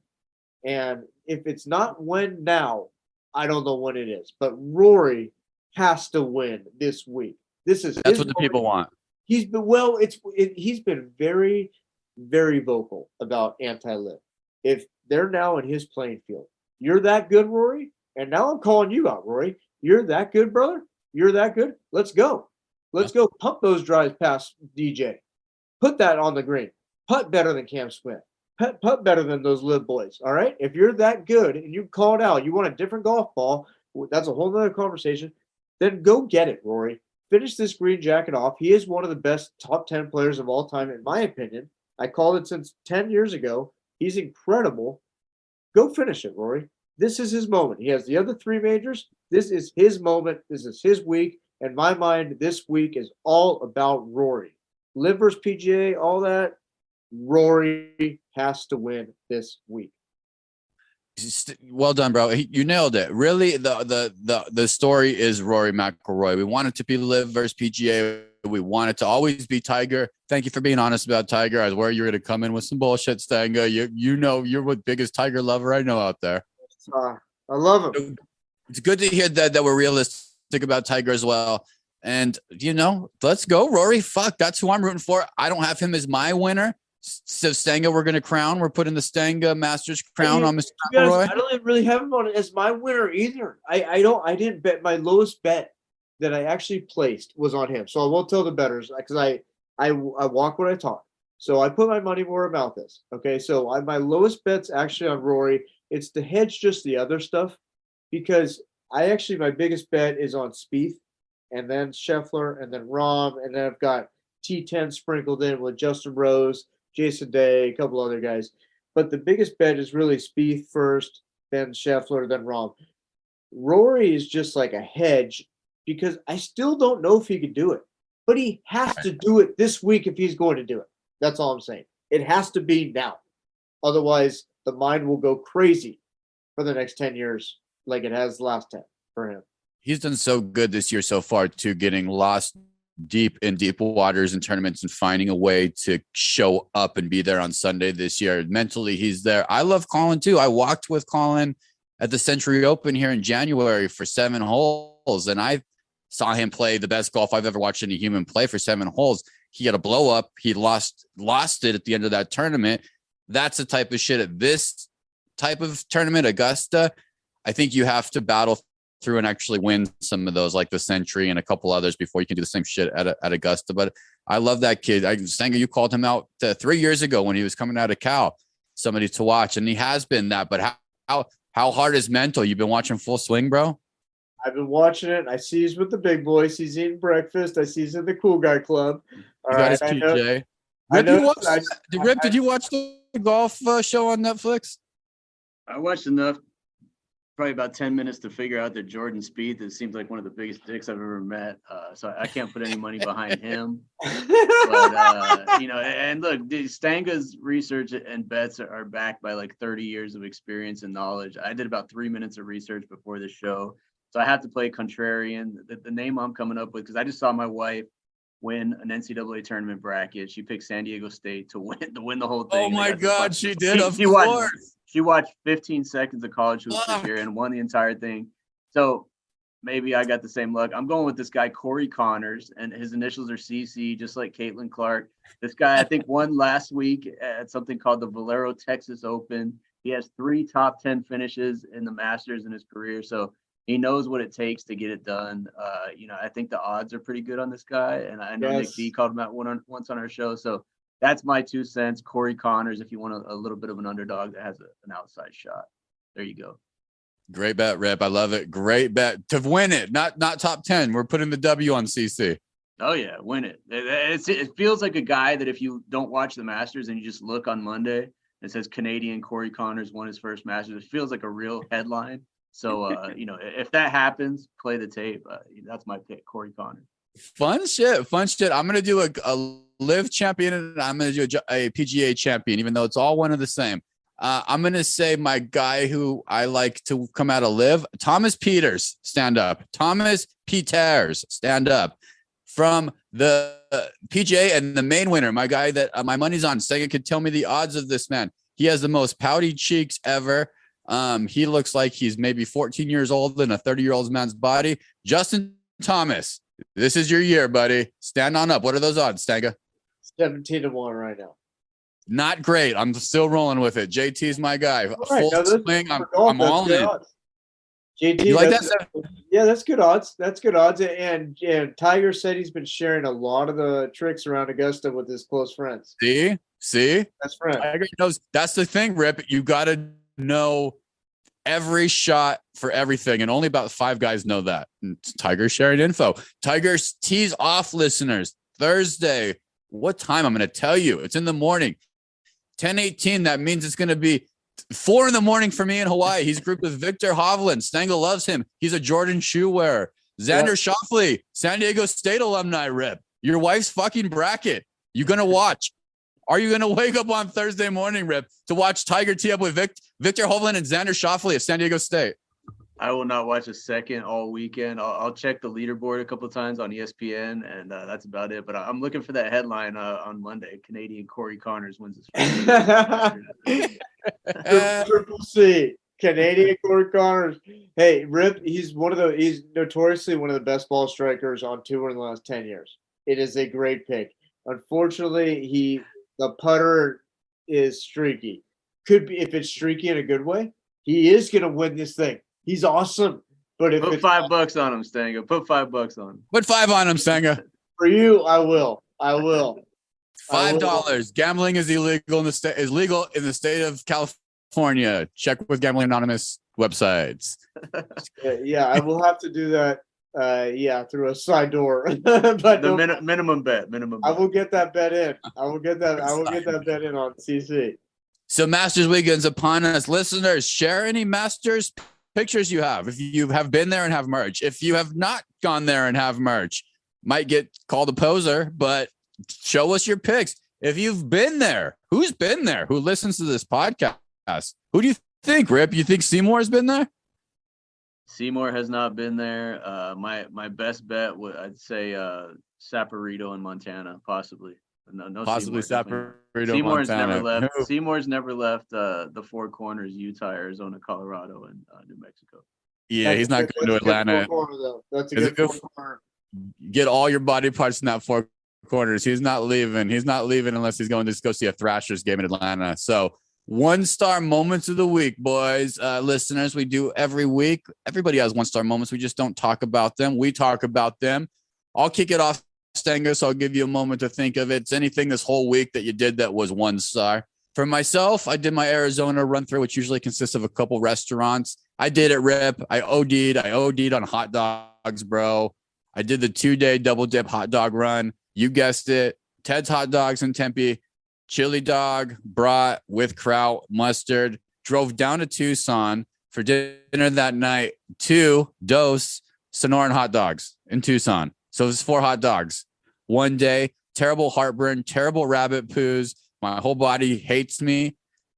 And if it's not when now, I don't know when it is. But Rory has to win this week. That's what the people want. He's been very, very vocal about anti-LIV. If they're now in his playing field, you're that good, Rory. And now I'm calling you out, Rory. You're that good, brother. You're that good. Let's go. Let's go pump those drives past DJ. Put that on the green. Putt better than Cam Smith. Putt better than those LIV boys. All right. If you're that good and you call it out, you want a different golf ball. That's a whole nother conversation. Then go get it, Rory. Finish this green jacket off. He is one of the best top 10 players of all time, in my opinion. I called it since 10 years ago. He's incredible. Go finish it, Rory. This is his moment. He has the other 3 majors. This is his moment. This is his week. In my mind, this week is all about Rory. LIV versus PGA, all that. Rory has to win this week. Well done, bro. You nailed it. Really, the story is Rory McIlroy. We want it to be LIV versus PGA. We want it to always be Tiger. Thank you for being honest about Tiger. I was worried you were going to come in with some bullshit, Stanga. You know you're the biggest Tiger lover I know out there. I love him. It's good to hear that we're realistic about Tiger as well. And, let's go, Rory. Fuck, that's who I'm rooting for. I don't have him as my winner. So Stanga, we're going to crown. We're putting the Stanga Masters crown on Mr. McIlroy. I don't really have him on it as my winner either. I didn't bet. My lowest bet that I actually placed was on him. So I won't tell the bettors because I walk what I talk. So I put my money where my mouth is. Okay, so my lowest bet's actually on Rory. It's to hedge just the other stuff because my biggest bet is on Spieth and then Scheffler and then Rahm, and then I've got T10 sprinkled in with Justin Rose, Jason Day, a couple other guys. But the biggest bet is really Spieth first, then Scheffler, then Rahm. Rory is just like a hedge because I still don't know if he could do it. But he has to do it this week if he's going to do it. That's all I'm saying. It has to be now. Otherwise, the mind will go crazy for the next 10 years, like it has the last 10 for him. He's done so good this year so far, too, getting lost deep in deep waters and tournaments and finding a way to show up and be there on Sunday this year. Mentally, he's there. I love Colin, too. I walked with Colin at the Century Open here in January for 7 holes, and I saw him play the best golf I've ever watched any human play for 7 holes. He had a blow up. He lost it at the end of that tournament. That's the type of shit at this type of tournament, Augusta. I think you have to battle through and actually win some of those, like the Century and a couple others, before you can do the same shit at Augusta. But I love that kid. Stenga, you called him out 3 years ago when he was coming out of Cal, somebody to watch, and he has been that. But how hard is mental? You've been watching Full Swing, bro? I've been watching it. I see he's with the big boys. He's eating breakfast. I see he's in the cool guy club. All right, his TJ. Rip, did you watch the golf show on Netflix? I watched enough, probably about 10 minutes to figure out that Jordan Spieth, it seems like one of the biggest dicks I've ever met. So I can't put any money behind him. But, and look, Stanga's research and bets are backed by like 30 years of experience and knowledge. I did about 3 minutes of research before the show. So I have to play contrarian. The name I'm coming up with, because I just saw my wife win an NCAA tournament bracket. She picked San Diego State to win the whole thing. Oh my God, she did. Of course. She watched 15 seconds of college hoops this year and won the entire thing. So maybe I got the same luck. I'm going with this guy, Corey Connors, and his initials are CC, just like Caitlin Clark. This guy, I think, won last week at something called the Valero Texas Open. He has 3 top 10 finishes in the Masters in his career. So he knows what it takes to get it done. I think the odds are pretty good on this guy. And I know Nick B called him out once on our show. So that's my 2 cents. Corey Connors, if you want a little bit of an underdog that has an outside shot. There you go. Great bet, Rip. I love it. Great bet to win it. Not top 10. We're putting the W on CC. Oh, yeah. Win it. It feels like a guy that if you don't watch the Masters and you just look on Monday, it says Canadian Corey Connors won his first Masters. It feels like a real headline. So, if that happens, play the tape. That's my pick, Corey Connors. Fun shit. I'm going to do a live champion and I'm going to do a PGA champion, even though it's all one of the same. I'm going to say my guy who I like to come out of live, Thomas Peters, stand up. Thomas Peters, stand up. From the PGA and the main winner, my guy that my money's on. Sega could tell me the odds of this man. He has the most pouty cheeks ever. He looks like he's maybe 14 years old in a 30-year-old man's body. Justin Thomas, this is your year, buddy. Stand on up. What are those odds, Stanga? 17-1 right now. Not great. I'm still rolling with it. JT's my guy. Right, Full swing. I'm all in. JT, you like that? Yeah, that's good odds. That's good odds. And Tiger said he's been sharing a lot of the tricks around Augusta with his close friends. See? That's right. Tiger knows. That's the thing, Rip. You got to know every shot for everything, and only about 5 guys know that. And Tiger's sharing info. Tiger's tees off, listeners. Thursday. What time? I'm going to tell you. It's in the morning. 10:18. That means it's going to be 4 a.m. for me in Hawaii. He's grouped with Victor Hovland. Stengel loves him. He's a Jordan shoe wearer. Xander Schauffele, San Diego State alumni, Rip. Your wife's fucking bracket. You going to watch? Are you going to wake up on Thursday morning, Rip, to watch Tiger tee up with Victor Hovland and Xander Schauffele of San Diego State? I will not watch a second all weekend. I'll check the leaderboard a couple of times on ESPN, and that's about it. But I'm looking for that headline on Monday. Canadian Corey Connors wins his first. Triple C. Canadian Corey Connors. Hey, Rip, he's notoriously one of the best ball strikers on tour in the last 10 years. It is a great pick. Unfortunately, the putter is streaky. Could be, if it's streaky in a good way, he is going to win this thing. He's awesome. But if put $5 on him, Stanga. Put $5 on him. Put 5 on him, Stanga. For you, I will. $5. Gambling is illegal in the state. Is legal in the state of California. Check with Gambling Anonymous websites. Yeah, I will have to do that. Through a side door. But minimum bet. I will get that bet in. I will get that bet in on CC. So Masters weekend's upon us. Listeners, share any Masters pictures you have. If you have been there and have merch. If you have not gone there and have merch, might get called a poser, but show us your pics. if you've been there, who's been there? Who listens to this podcast? Who do you think, Rip? You think Seymour's been there? Seymour has not been there. My best bet would, I'd say, Saporito in Montana, possibly. No, Possibly Seymour, Saporito, Seymour's Montana. never left. Seymour's never left the Four Corners: Utah, Arizona, Colorado, and New Mexico. Yeah, he's not going to Atlanta. That's a good corner. Get all your body parts in that Four Corners. He's not leaving. He's not leaving unless he's going to go see a Thrashers game in Atlanta. So 1-star moments of the week, boys, listeners. We do every week. Everybody has 1-star moments. We just don't talk about them. We talk about them. I'll kick it off, Stenga, so I'll give you a moment to think of it. It's anything this whole week that you did that was 1-star. For myself, I did my Arizona run through, which usually consists of a couple restaurants. I did it, Rip. I OD'd on hot dogs, bro. I did the 2-day double dip hot dog run. You guessed it. Ted's Hot Dogs in Tempe. Chili dog, brat with kraut, mustard. Drove down to Tucson for dinner that night. 2 dose Sonoran hot dogs in Tucson. So it was 4 hot dogs. One day, terrible heartburn, terrible rabbit poos. My whole body hates me.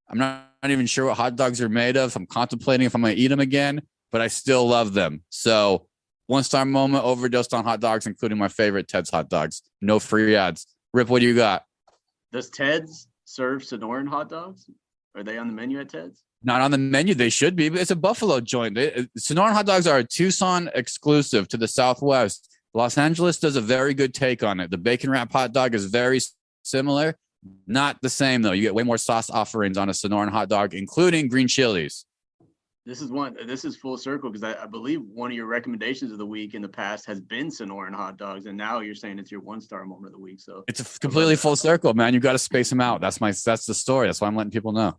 I'm not even sure what hot dogs are made of. I'm contemplating if I'm going to eat them again, but I still love them. So 1-star moment, overdosed on hot dogs, including my favorite Ted's Hot Dogs. No free ads. Rip, what do you got? Does Ted's serve Sonoran hot dogs? Are they on the menu at Ted's? Not on the menu. They should be, but it's a Buffalo joint. Sonoran hot dogs are a Tucson exclusive to the Southwest. Los Angeles does a very good take on it. The bacon wrap hot dog is very similar. Not the same, though. You get way more sauce offerings on a Sonoran hot dog, including green chilies. This is full circle because I believe one of your recommendations of the week in the past has been Sonoran hot dogs, and now you're saying it's your 1-star moment of the week. So it's a completely full circle, man. You got to space them out. That's the story. That's why I'm letting people know.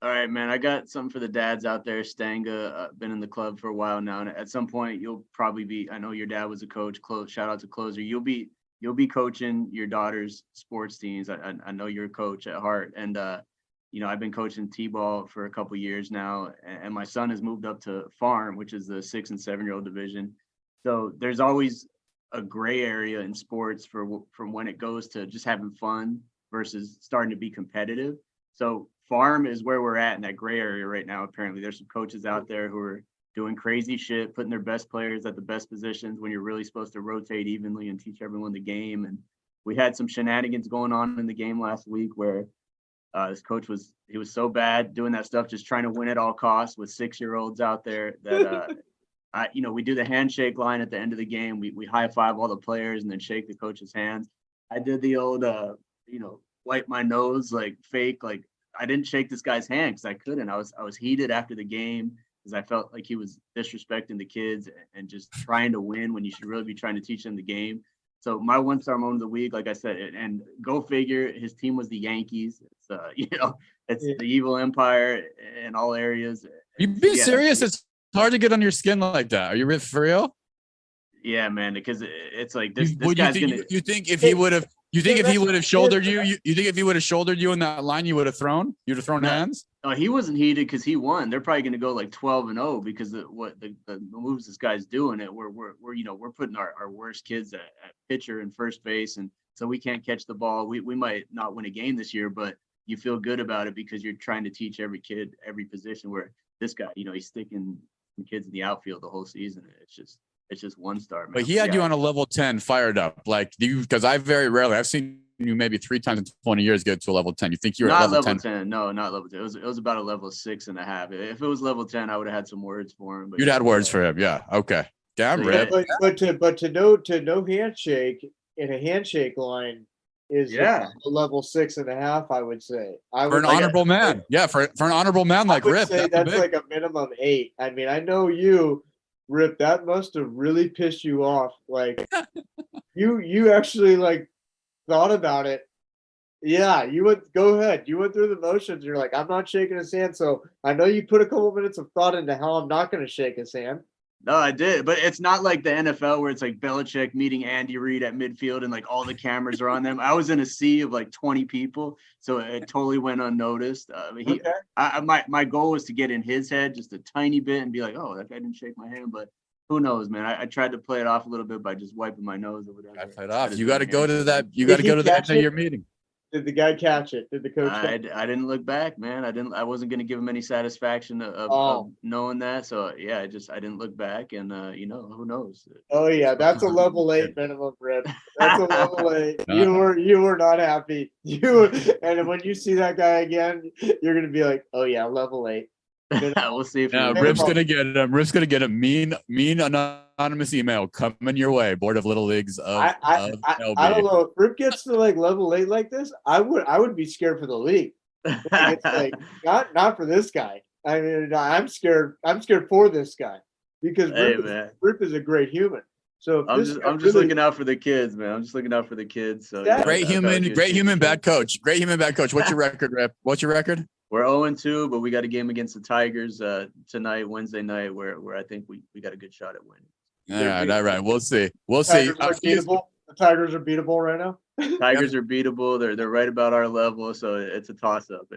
All right, man. I got something for the dads out there. Stanga, been in the club for a while now, and at some point you'll probably be. I know your dad was a coach. Shout out to Closer. You'll be coaching your daughter's sports teams. I know you're a coach at heart, and I've been coaching T-ball for a couple years now, and my son has moved up to farm, which is the 6 and 7-year-old division. So there's always a gray area in sports from when it goes to just having fun versus starting to be competitive. So farm is where we're at in that gray area right now. Apparently there's some coaches out there who are doing crazy shit, putting their best players at the best positions when you're really supposed to rotate evenly and teach everyone the game. And we had some shenanigans going on in the game last week where this coach was so bad doing that stuff, just trying to win at all costs with 6-year-olds out there that, we do the handshake line at the end of the game. We high five all the players and then shake the coach's hands. I did the old, wipe my nose, like fake, like I didn't shake this guy's hand because I couldn't. I was heated after the game because I felt like he was disrespecting the kids and just trying to win when you should really be trying to teach them the game. So my 1-star moment of the week, like I said, and go figure, his team was the Yankees. It's the evil empire in all areas. You being serious? It's hard to get on your skin like that. Are you for real? Yeah, man. Because it's like this guy's gonna. You think if he would have? You think if he would have shouldered you? You think if he would have shouldered you in that line, you would have thrown? You'd have thrown hands? No, he wasn't heated because he won. They're probably going to go like 12-0 because of what the moves this guy's doing. It we're putting our worst kids at pitcher and first base, and so we can't catch the ball. We might not win a game this year, but you feel good about it because you're trying to teach every kid every position. Where this guy, he's sticking some kids in the outfield the whole season. It's just 1-star, man. But he had you on a level 10 fired up, like you, because I've seen you maybe 3 times in 20 years get to a level 10. You think you're not at level 10? No, not level 10. It was about a level 6.5. If it was level 10, I would have had some words for him. But you'd had words for him, yeah. Okay, damn, Rip. But to no handshake in a handshake line is a level 6.5. I would say. For an honorable man, for an honorable man like Rip, that's like a minimum 8. I mean, I know you. Rip, that must have really pissed you off. Like you actually like thought about it. Yeah, go ahead. You went through the motions. You're like, I'm not shaking his hand. So I know you put a couple minutes of thought into how I'm not going to shake his hand. No, I did, but it's not like the NFL where it's like Belichick meeting Andy Reid at midfield and like all the cameras are on them. I was in a sea of like 20 people, so it totally went unnoticed. My goal was to get in his head just a tiny bit and be like, oh, that guy didn't shake my hand, but who knows, man? I tried to play it off a little bit by just wiping my nose or whatever. I played off. You got to go to that. You got to go to the end of your meeting. Did the guy catch it? Did the coach? I didn't look back, man. I wasn't gonna give him any satisfaction of knowing that. So yeah, I didn't look back, and who knows? Oh yeah, that's a level 8 minimum, Rip. That's a level 8. You were not happy. And when you see that guy again, you're gonna be like, oh yeah, level 8. We'll see if Rip's gonna get a mean anonymous email coming your way. Board of Little Leagues of I don't know if Rip gets to like level 8 like this. I would be scared for the league. Like, it's like not for this guy. I mean, I'm scared for this guy because Rip is a great human. So I'm just looking out for the kids, man. I'm just looking out for the kids. So great human, bad coach. Great human, bad coach. What's your record, Rip? What's your record? We're 0-2, but we got a game against the Tigers tonight, Wednesday night, where I think we got a good shot at winning. All right. We'll see. The Tigers are beatable right now. Tigers are beatable. They're right about our level, so it's a toss up.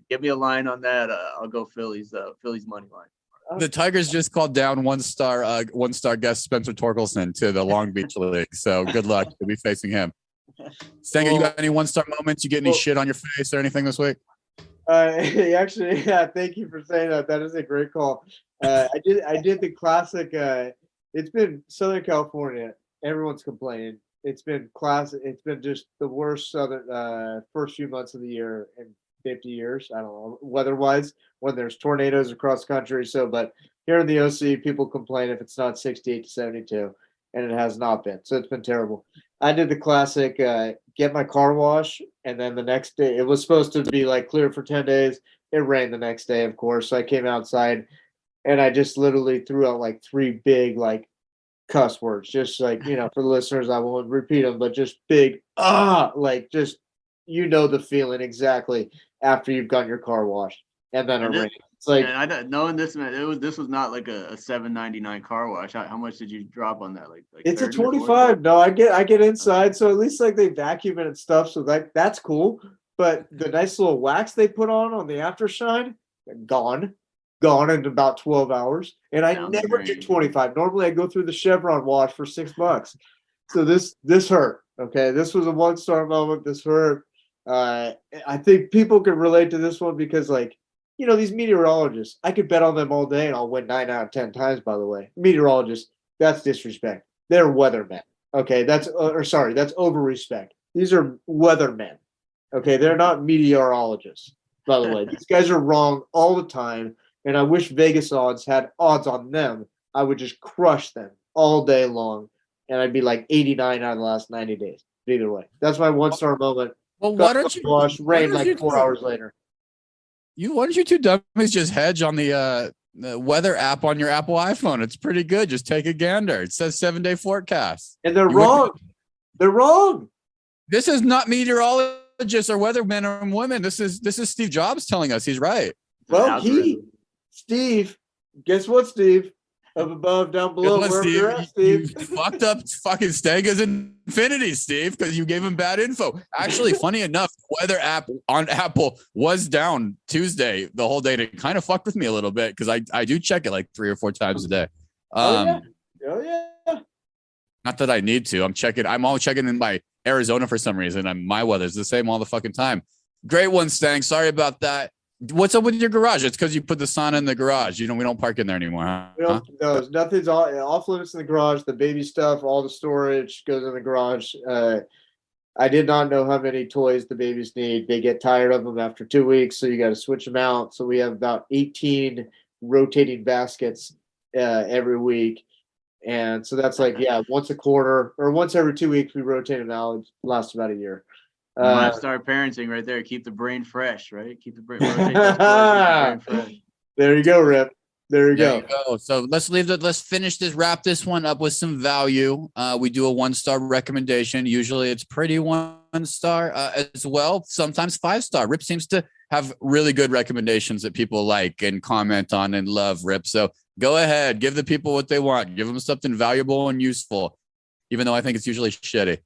Give me a line on that. I'll go Phillies money line. The Tigers just called down one star guest Spencer Torkelson to the Long Beach League. So good luck. You'll be facing him. Stanger, you got any 1-star moments? You get any shit on your face or anything this week? Actually, yeah. Thank you for saying that. That is a great call. I did the classic. It's been Southern California. Everyone's complaining. It's been classic. It's been just the worst southern first few months of the year in 50 years. I don't know weather-wise when there's tornadoes across the country. So, but here in the OC, people complain if it's not 68 to 72, and it has not been. So it's been terrible. I did the classic get my car washed, and then the next day it was supposed to be like clear for 10 days. It rained the next day, of course. So I came outside and I just literally threw out like 3 big like cuss words, just like, for the listeners, I won't repeat them, but just big like just the feeling exactly after you've gotten your car washed and then it rained. It's like, and knowing this, man, this was not like a $7.99 car wash. How much did you drop on that? Like it's a 25. No, I get inside, so at least like they vacuum it and stuff, so that's cool. But the nice little wax they put on the aftershine, gone in about 12 hours, and I never get 25. Normally, I go through the Chevron wash for $6. So this hurt. Okay, this was a 1-star moment. This hurt. I think people can relate to this one because like. These meteorologists, I could bet on them all day and I'll win 9 out of 10 times, by the way. Meteorologists, that's disrespect. They're weathermen. Okay, that's over-respect. These are weathermen. Okay, they're not meteorologists, by the way. These guys are wrong all the time, and I wish Vegas odds had odds on them. I would just crush them all day long, and I'd be like 89 out of the last 90 days. But either way, that's my 1-star moment. Well, why don't you rain like 4 hours later? Why don't you two dummies just hedge on the weather app on your Apple iPhone? It's pretty good. Just take a gander. It says 7-day forecast. And they're wrong. They're wrong. This is not meteorologists or weathermen or women. This is Steve Jobs telling us he's right. Well, Steve, guess what, Steve? Up above, down below, wherever you're at, Steve. You fucked up fucking Stanga's Infinity, Steve, because you gave him bad info. Actually, funny enough, the weather app on Apple was down Tuesday the whole day. It kind of fucked with me a little bit because I do check it like 3 or 4 times a day. Oh yeah. Not that I need to. I'm all checking in by Arizona for some reason. My weather's the same all the fucking time. Great one, Stang. Sorry about that. What's up with your garage? It's because you put the sauna in the garage. We don't park in there anymore. Huh? No, nothing's off limits in the garage. The baby stuff, all the storage goes in the garage. I did not know how many toys the babies need. They get tired of them after 2 weeks, so you got to switch them out. So we have about 18 rotating baskets every week. And so that's like, once a quarter or once every 2 weeks, we rotate them out. It lasts about a year. 5-star parenting right there. Keep the brain fresh, right? Keep the brain fresh. There you go, Rip. There you go. So let's finish this, wrap this one up with some value. We do a 1-star recommendation. Usually it's pretty 1-star as well. Sometimes 5-star. Rip seems to have really good recommendations that people like and comment on and love, Rip. So go ahead, give the people what they want. Give them something valuable and useful, even though I think it's usually shitty.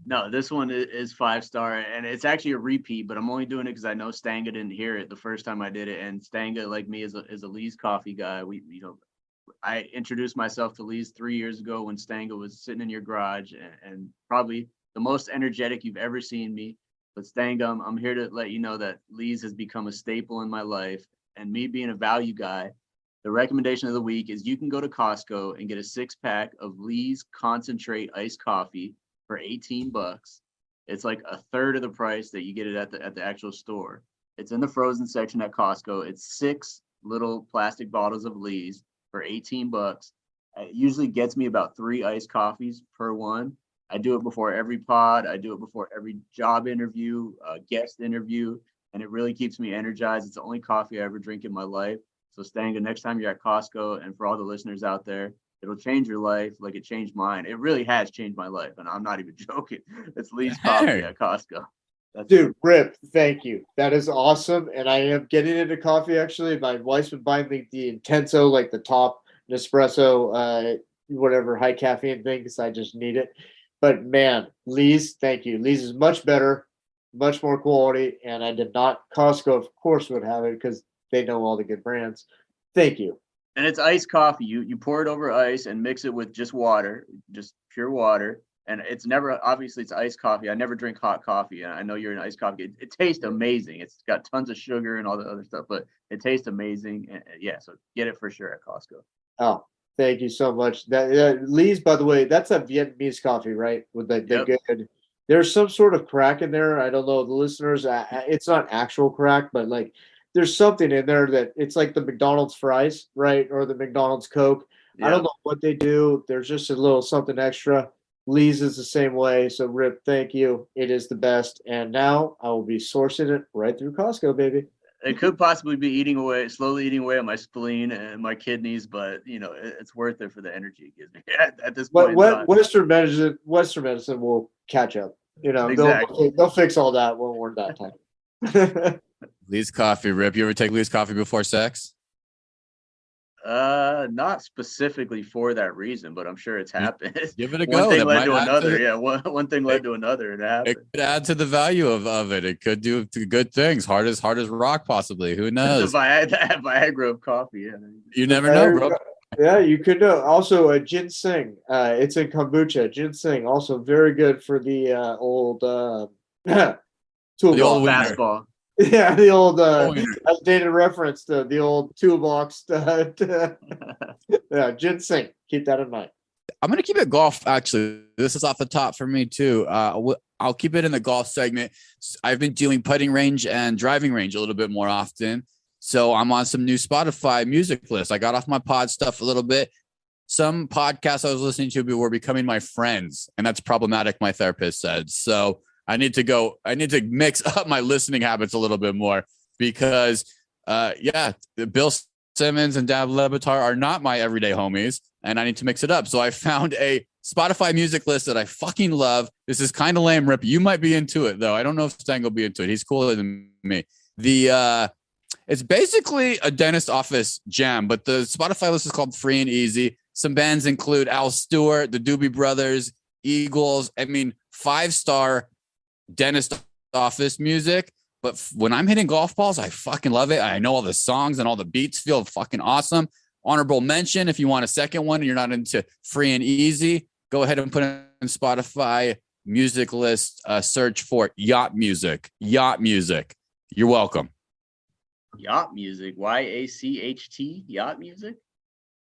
No, this one is 5-star, and it's actually a repeat, but I'm only doing it because I know Stanga didn't hear it the first time I did it. And Stanga, like me, is a Lee's Coffee guy. I introduced myself to Lee's 3 years ago when Stanga was sitting in your garage, and probably the most energetic you've ever seen me. But Stangum, I'm here to let you know that Lee's has become a staple in my life. And me being a value guy, the recommendation of the week is you can go to Costco and get a 6-pack of Lee's concentrate iced coffee for $18. It's like a third of the price that you get it at the actual store. It's in the frozen section at Costco. It's 6 little plastic bottles of Lee's for $18. It usually gets me about 3 iced coffees per one. I do it before every pod. I do it before every job interview, guest interview, and it really keeps me energized. It's the only coffee I ever drink in my life. So Stanga, next time you're at Costco, and for all the listeners out there, it'll change your life like it changed mine. It really has changed my life, and I'm not even joking. It's Lee's coffee at Costco. Dude, Rip, thank you. That is awesome. And I am getting into coffee, actually. My wife's been buying the Intenso, like the top Nespresso, whatever, high caffeine thing, because I just need it. But man, Lee's, thank you. Lee's is much better, much more quality, and I did not. Costco, of course, would have it because they know all the good brands. Thank you. And it's iced coffee. You pour it over ice and mix it with just water, just pure water. And it's never, obviously, it's iced coffee. I never drink hot coffee. And I know you're an iced coffee. It tastes amazing. It's got tons of sugar and all the other stuff, but it tastes amazing. And yeah, so get it for sure at Costco. Oh, thank you so much. That Lee's, by the way, that's a Vietnamese coffee, right? With the good. There's some sort of crack in there. I don't know the listeners. It's not actual crack, but like there's something in there that it's like the McDonald's fries, right? Or the McDonald's Coke. I don't know what they do. There's just a little something extra. Lee's is the same way. So Rip, thank you. It is the best. And now I will be sourcing it right through Costco, baby. It could possibly be slowly eating away at my spleen and my kidneys, but it's worth it for the energy it gives me at this point. But Western medicine will catch up. Exactly. They'll fix all that when we're that time. Lee's coffee, Rip. You ever take Lee's coffee before sex? Not specifically for that reason, but I'm sure it's happened. Give it a go. One thing led to another. One thing led to another. It happened. It could add to the value of it. It could do good things. Hard as rock, possibly. Who knows? If I had that Viagra of coffee, yeah. You never know, bro. Yeah, you could know. Also, ginseng. It's in kombucha. Ginseng, also very good for the old toolbox fastball. Yeah, the old dated reference to the old toolbox. Yeah, ginseng. Keep that in mind. I'm going to keep it golf, actually. This is off the top for me, too. I'll keep it in the golf segment. I've been doing putting range and driving range a little bit more often. So I'm on some new Spotify music lists. I got off my pod stuff a little bit. Some podcasts I was listening to were becoming my friends, and that's problematic, my therapist said. So I need to mix up my listening habits a little bit more because, Bill Simmons and Dab Lebitar are not my everyday homies, and I need to mix it up. So I found a Spotify music list that I fucking love. This is kind of lame, Rip. You might be into it, though. I don't know if Stang will be into it. He's cooler than me. It's basically a dentist office jam, but the Spotify list is called Free and Easy. Some bands include Al Stewart, the Doobie Brothers, Eagles. I mean, 5-star dentist office music. But when I'm hitting golf balls, I fucking love it. I know all the songs and all the beats feel fucking awesome. Honorable mention, if you want a second one and you're not into Free and Easy, go ahead and put in Spotify music list, search for Yacht Music. Yacht Music. You're welcome. Yacht Music, YACHT, Yacht Music.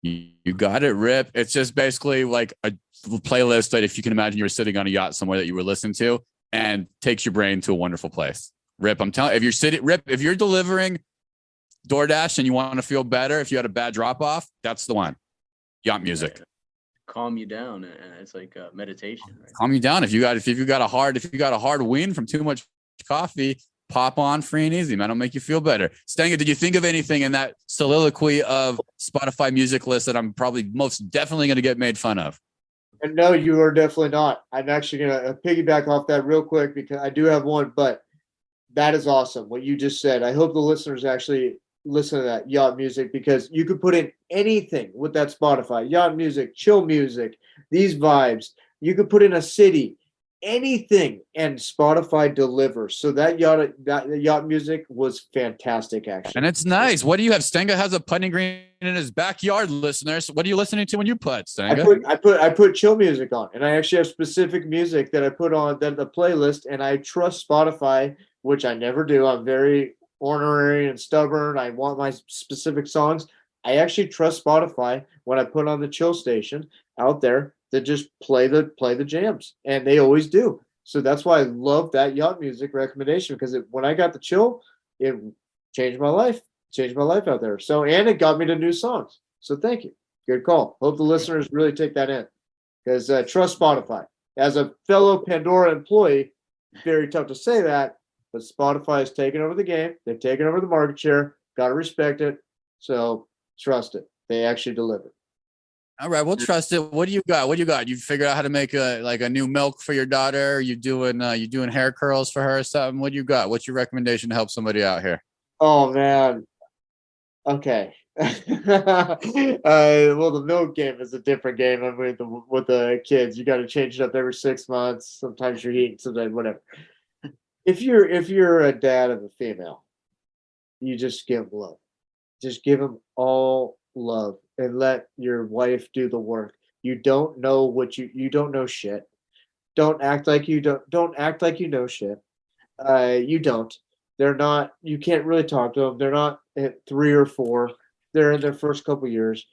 You got it, Rip. It's just basically like a playlist that if you can imagine you were sitting on a yacht somewhere that you were listening to and takes your brain to a wonderful place. Rip, I'm telling you, if you're delivering DoorDash and you want to feel better, if you had a bad drop off, that's the one. Yacht Music. Calm you down, and it's like meditation. Right? Calm you down. If you got a hard win from too much coffee, pop on Free and Easy, man. It'll make you feel better. Stanga, did you think of anything in that soliloquy of Spotify music list that I'm probably most definitely going to get made fun of? And no, you are definitely not. I'm actually going to piggyback off that real quick because I do have one, but that is awesome. What you just said. I hope the listeners actually listen to that Yacht Music because you could put in anything with that Spotify. Yacht Music, chill music, these vibes. You could put in a city. anything, and Spotify delivers. So that yacht music was fantastic, actually. And it's nice. What do you have? Stenga has a putting green in his backyard, listeners. What are you listening to when you putt, Stenga? I put chill music on, and I actually have specific music that I put on the playlist, and I trust Spotify, which I never do. I'm very ornery and stubborn. I want my specific songs. I actually trust Spotify when I put on the chill station out there to just play the jams, and they always do. So that's why I love that yacht music recommendation, because when I got the chill, it changed my life. Changed my life out there. So, and it got me to new songs. So thank you. Good call. Hope the listeners really take that in, because trust Spotify. As a fellow Pandora employee, very tough to say that, but Spotify has taken over the game. They've taken over the market share. Got to respect it. So trust it. They actually deliver. All right, we'll trust it. What do you got? What do you got? You figured out how to make a new milk for your daughter? You doing hair curls for her or something? What do you got? What's your recommendation to help somebody out here? Oh man. Okay. Well, the milk game is a different game. I mean, with the kids, you got to change it up every 6 months. Sometimes you're eating, sometimes whatever. If you're a dad of a female, you just give love. Just give them all love, and let your wife do the work. You don't know you don't know shit. Don't act like you don't act like you know shit. You don't. They're not. You can't really talk to them. They're not at 3 or 4. They're in their first couple years.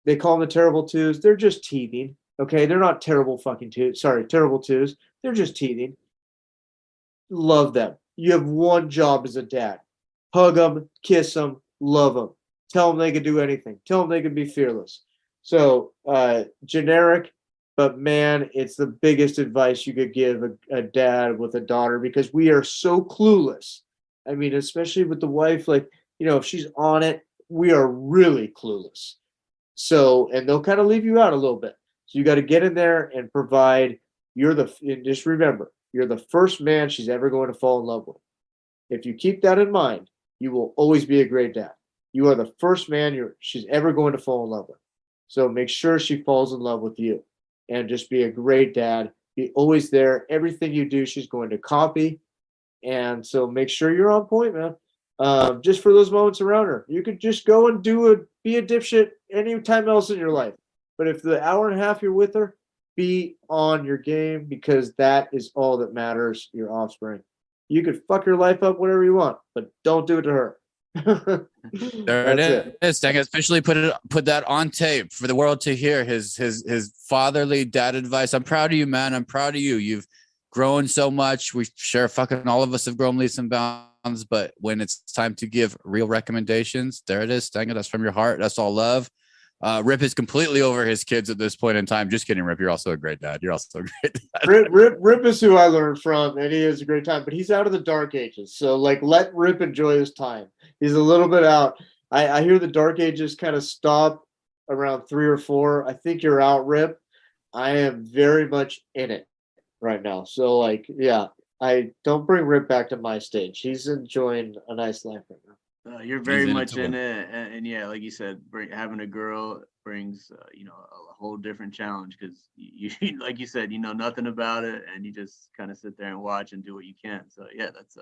They call them the terrible twos. They're just teething. Okay, they're not terrible fucking twos. Sorry, terrible twos. They're just teething. Love them. You have one job as a dad: hug them, kiss them, love them. Tell them they can do anything. Tell them they can be fearless. So generic, but man, it's the biggest advice you could give a dad with a daughter, because we are so clueless. I mean, especially with the wife, like, if she's on it, we are really clueless. So, and they'll kind of leave you out a little bit. So you got to get in there and provide. And just remember, you're the first man she's ever going to fall in love with. If you keep that in mind, you will always be a great dad. You are the first man she's ever going to fall in love with. So make sure she falls in love with you, and just be a great dad. Be always there. Everything you do, she's going to copy. And so make sure you're on point, man. Just for those moments around her. You could just go and be a dipshit anytime else in your life. But if the hour and a half you're with her, be on your game, because that is all that matters, your offspring. You could fuck your life up whatever you want, but don't do it to her. There it is. Dang, especially put that on tape for the world to hear his fatherly dad advice. I'm proud of you, man. I'm proud of you. You've grown so much. We sure fucking all of us have grown leaps and bounds, but when it's time to give real recommendations, there it is. Dang it, that's from your heart. That's all love. Rip is completely over his kids at this point in time. Just kidding, Rip. You're also a great dad. You're also a great dad. Rip is who I learned from, and he has a great time. But he's out of the dark ages, so let Rip enjoy his time. He's a little bit out. I hear the dark ages kind of stop around 3 or 4. I think you're out, Rip. I am very much in it right now. So yeah, I don't bring Rip back to my stage. He's enjoying a nice life right now. You're very much in it, and yeah, like you said, having a girl brings a whole different challenge, because you like you said, nothing about it, and you just kind of sit there and watch and do what you can. So yeah, that's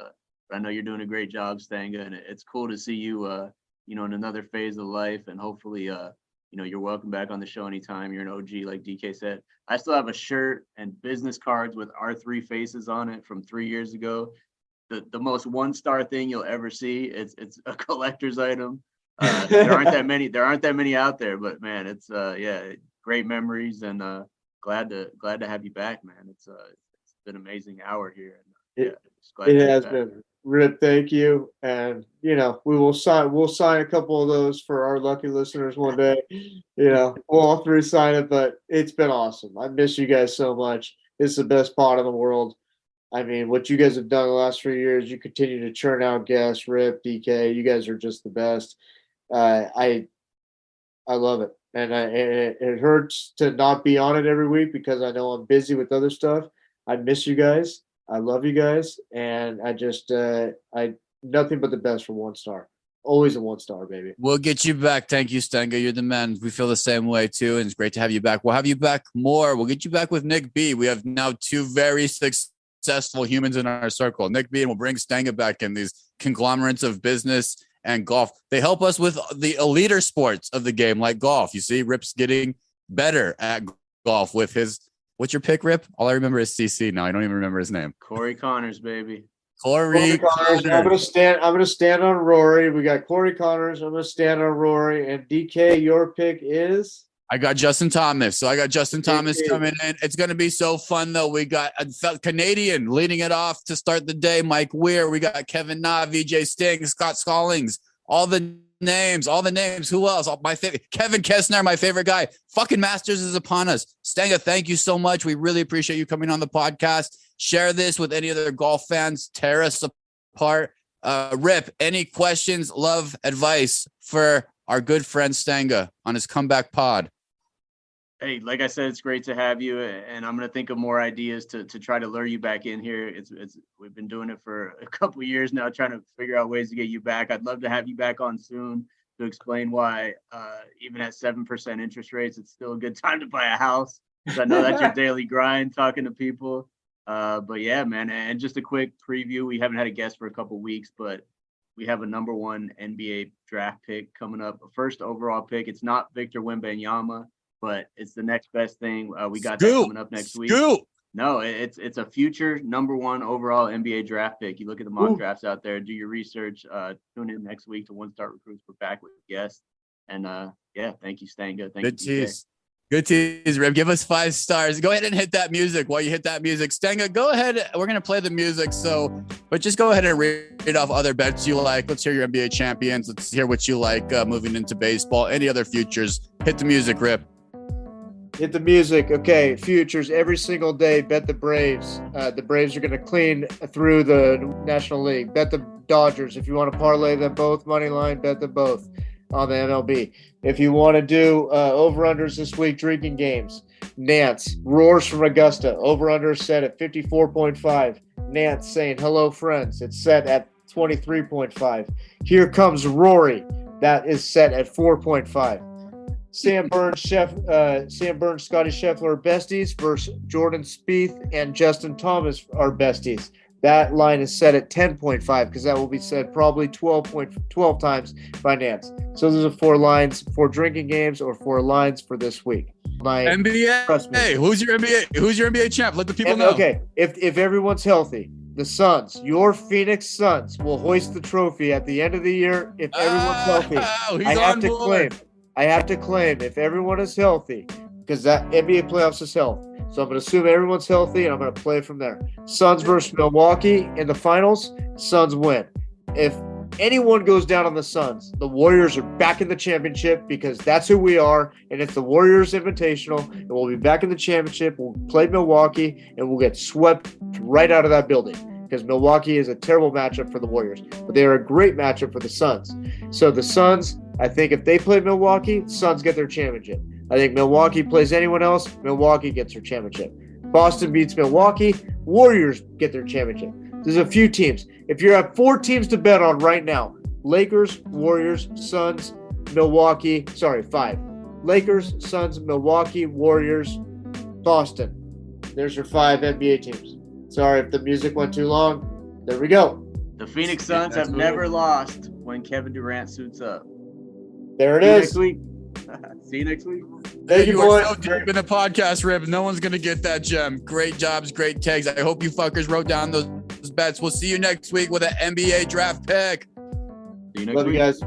I know you're doing a great job, Stenga, and it's cool to see you in another phase of life, and hopefully you're welcome back on the show anytime. You're an OG, like DK said. I still have a shirt and business cards with our 3 faces on it from 3 years ago. The most 1-star thing you'll ever see. It's a collector's item. There aren't that many out there, but man, it's great memories, and glad to have you back, man. It's been an amazing hour here. And, it has been. Rip, thank you, and we'll sign a couple of those for our lucky listeners one day. We'll all 3 sign it, but it's been awesome. I miss you guys so much. It's the best pod in the world. I mean, what you guys have done the last 3 years, you continue to churn out guests. Rip, DK, you guys are just the best. I love it, and it hurts to not be on it every week, because I know I'm busy with other stuff. I miss you guys. I love you guys, and I just nothing but the best for One Star. Always a 1-star, baby. We'll get you back. Thank you, Stenga. You're the man. We feel the same way too, and it's great to have you back. We'll have you back more. We'll get you back with Nick B. We have now 2 very successful humans in our circle. Nick B, and we'll bring Stenga back in, these conglomerates of business and golf. They help us with the elite sports of the game, like golf. You see, Rip's getting better at golf with his. What's your pick, Rip? All I remember is CC now. I don't even remember his name. Corey Connors, baby. Corey Connors. I'm gonna stand on Rory. We got Corey Connors. I'm gonna stand on Rory. And DK, your pick is? I got Justin Thomas. So I got Justin Thomas coming in. It's going to be so fun, though. We got a Canadian leading it off to start the day, Mike Weir. We got Kevin Na, VJ Sting, Scott Scallings. All the names. Who else? My favorite, Kevin Kessner, my favorite guy. Fucking Masters is upon us. Stenga, thank you so much. We really appreciate you coming on the podcast. Share this with any other golf fans. Tear us apart. Rip, any questions, love, advice for our good friend Stenga on his comeback pod? Hey, like I said, it's great to have you, and I'm gonna think of more ideas to try to lure you back in here. It's we've been doing it for a couple of years now, trying to figure out ways to get you back. I'd love to have you back on soon to explain why, even at 7% interest rates, it's still a good time to buy a house. Because I know that's your daily grind, talking to people. But yeah, man, and just a quick preview. We haven't had a guest for a couple of weeks, but we have a number 1 NBA draft pick coming up, a first overall pick. It's not Victor Wembanyama, but it's the next best thing. We got that coming up next week. No, it's a future number 1 overall NBA draft pick. You look at the mock drafts out there, do your research, tune in next week to One Star Recruits. We're back with guests. And yeah, thank you, Stenga. Thank you. Good tease, Rip. Give us 5 stars. Go ahead and hit that music. While you hit that music, Stenga, go ahead. We're going to play the music. But just go ahead and read off other bets you like. Let's hear your NBA champions. Let's hear what you like moving into baseball. Any other futures. Hit the music, Rip. Hit the music. Okay, futures every single day. Bet the Braves. The Braves are going to clean through the National League. Bet the Dodgers. If you want to parlay them both, money line, bet them both on the MLB. If you want to do over-unders this week, drinking games, Nance, Roars from Augusta, over-under set at 54.5. Nance saying, hello, friends. It's set at 23.5. Here comes Rory. That is set at 4.5. Sam Burns, Scotty Scheffler are besties versus Jordan Spieth and Justin Thomas are besties. That line is set at 10.5 because that will be said probably 12 times by Nance. So those are 4 lines for drinking games or 4 lines for this week. NBA. Hey, who's your NBA champ? Let the people know. Okay, if everyone's healthy, the Suns, your Phoenix Suns, will hoist the trophy at the end of the year if everyone's healthy. I have to claim if everyone is healthy, because that NBA playoffs is health. So I'm going to assume everyone's healthy, and I'm going to play from there. Suns versus Milwaukee in the finals, Suns win. If anyone goes down on the Suns, the Warriors are back in the championship because that's who we are, and it's the Warriors Invitational, and we'll be back in the championship. We'll play Milwaukee, and we'll get swept right out of that building because Milwaukee is a terrible matchup for the Warriors, but they are a great matchup for the Suns. So the Suns, I think if they play Milwaukee, Suns get their championship. I think Milwaukee plays anyone else, Milwaukee gets their championship. Boston beats Milwaukee, Warriors get their championship. There's a few teams. If you have 4 teams to bet on right now, Lakers, Warriors, Suns, Milwaukee, 5. Lakers, Suns, Milwaukee, Warriors, Boston. There's your 5 NBA teams. Sorry if the music went too long. There we go. The Phoenix Suns have never lost when Kevin Durant suits up. There it is. Next week. See you next week. Thank you, are boys. so deep in the podcast, Rip. No one's gonna get that gem. Great jobs, great tags. I hope you fuckers wrote down those bets. We'll see you next week with an NBA draft pick. See you next Love week. you guys.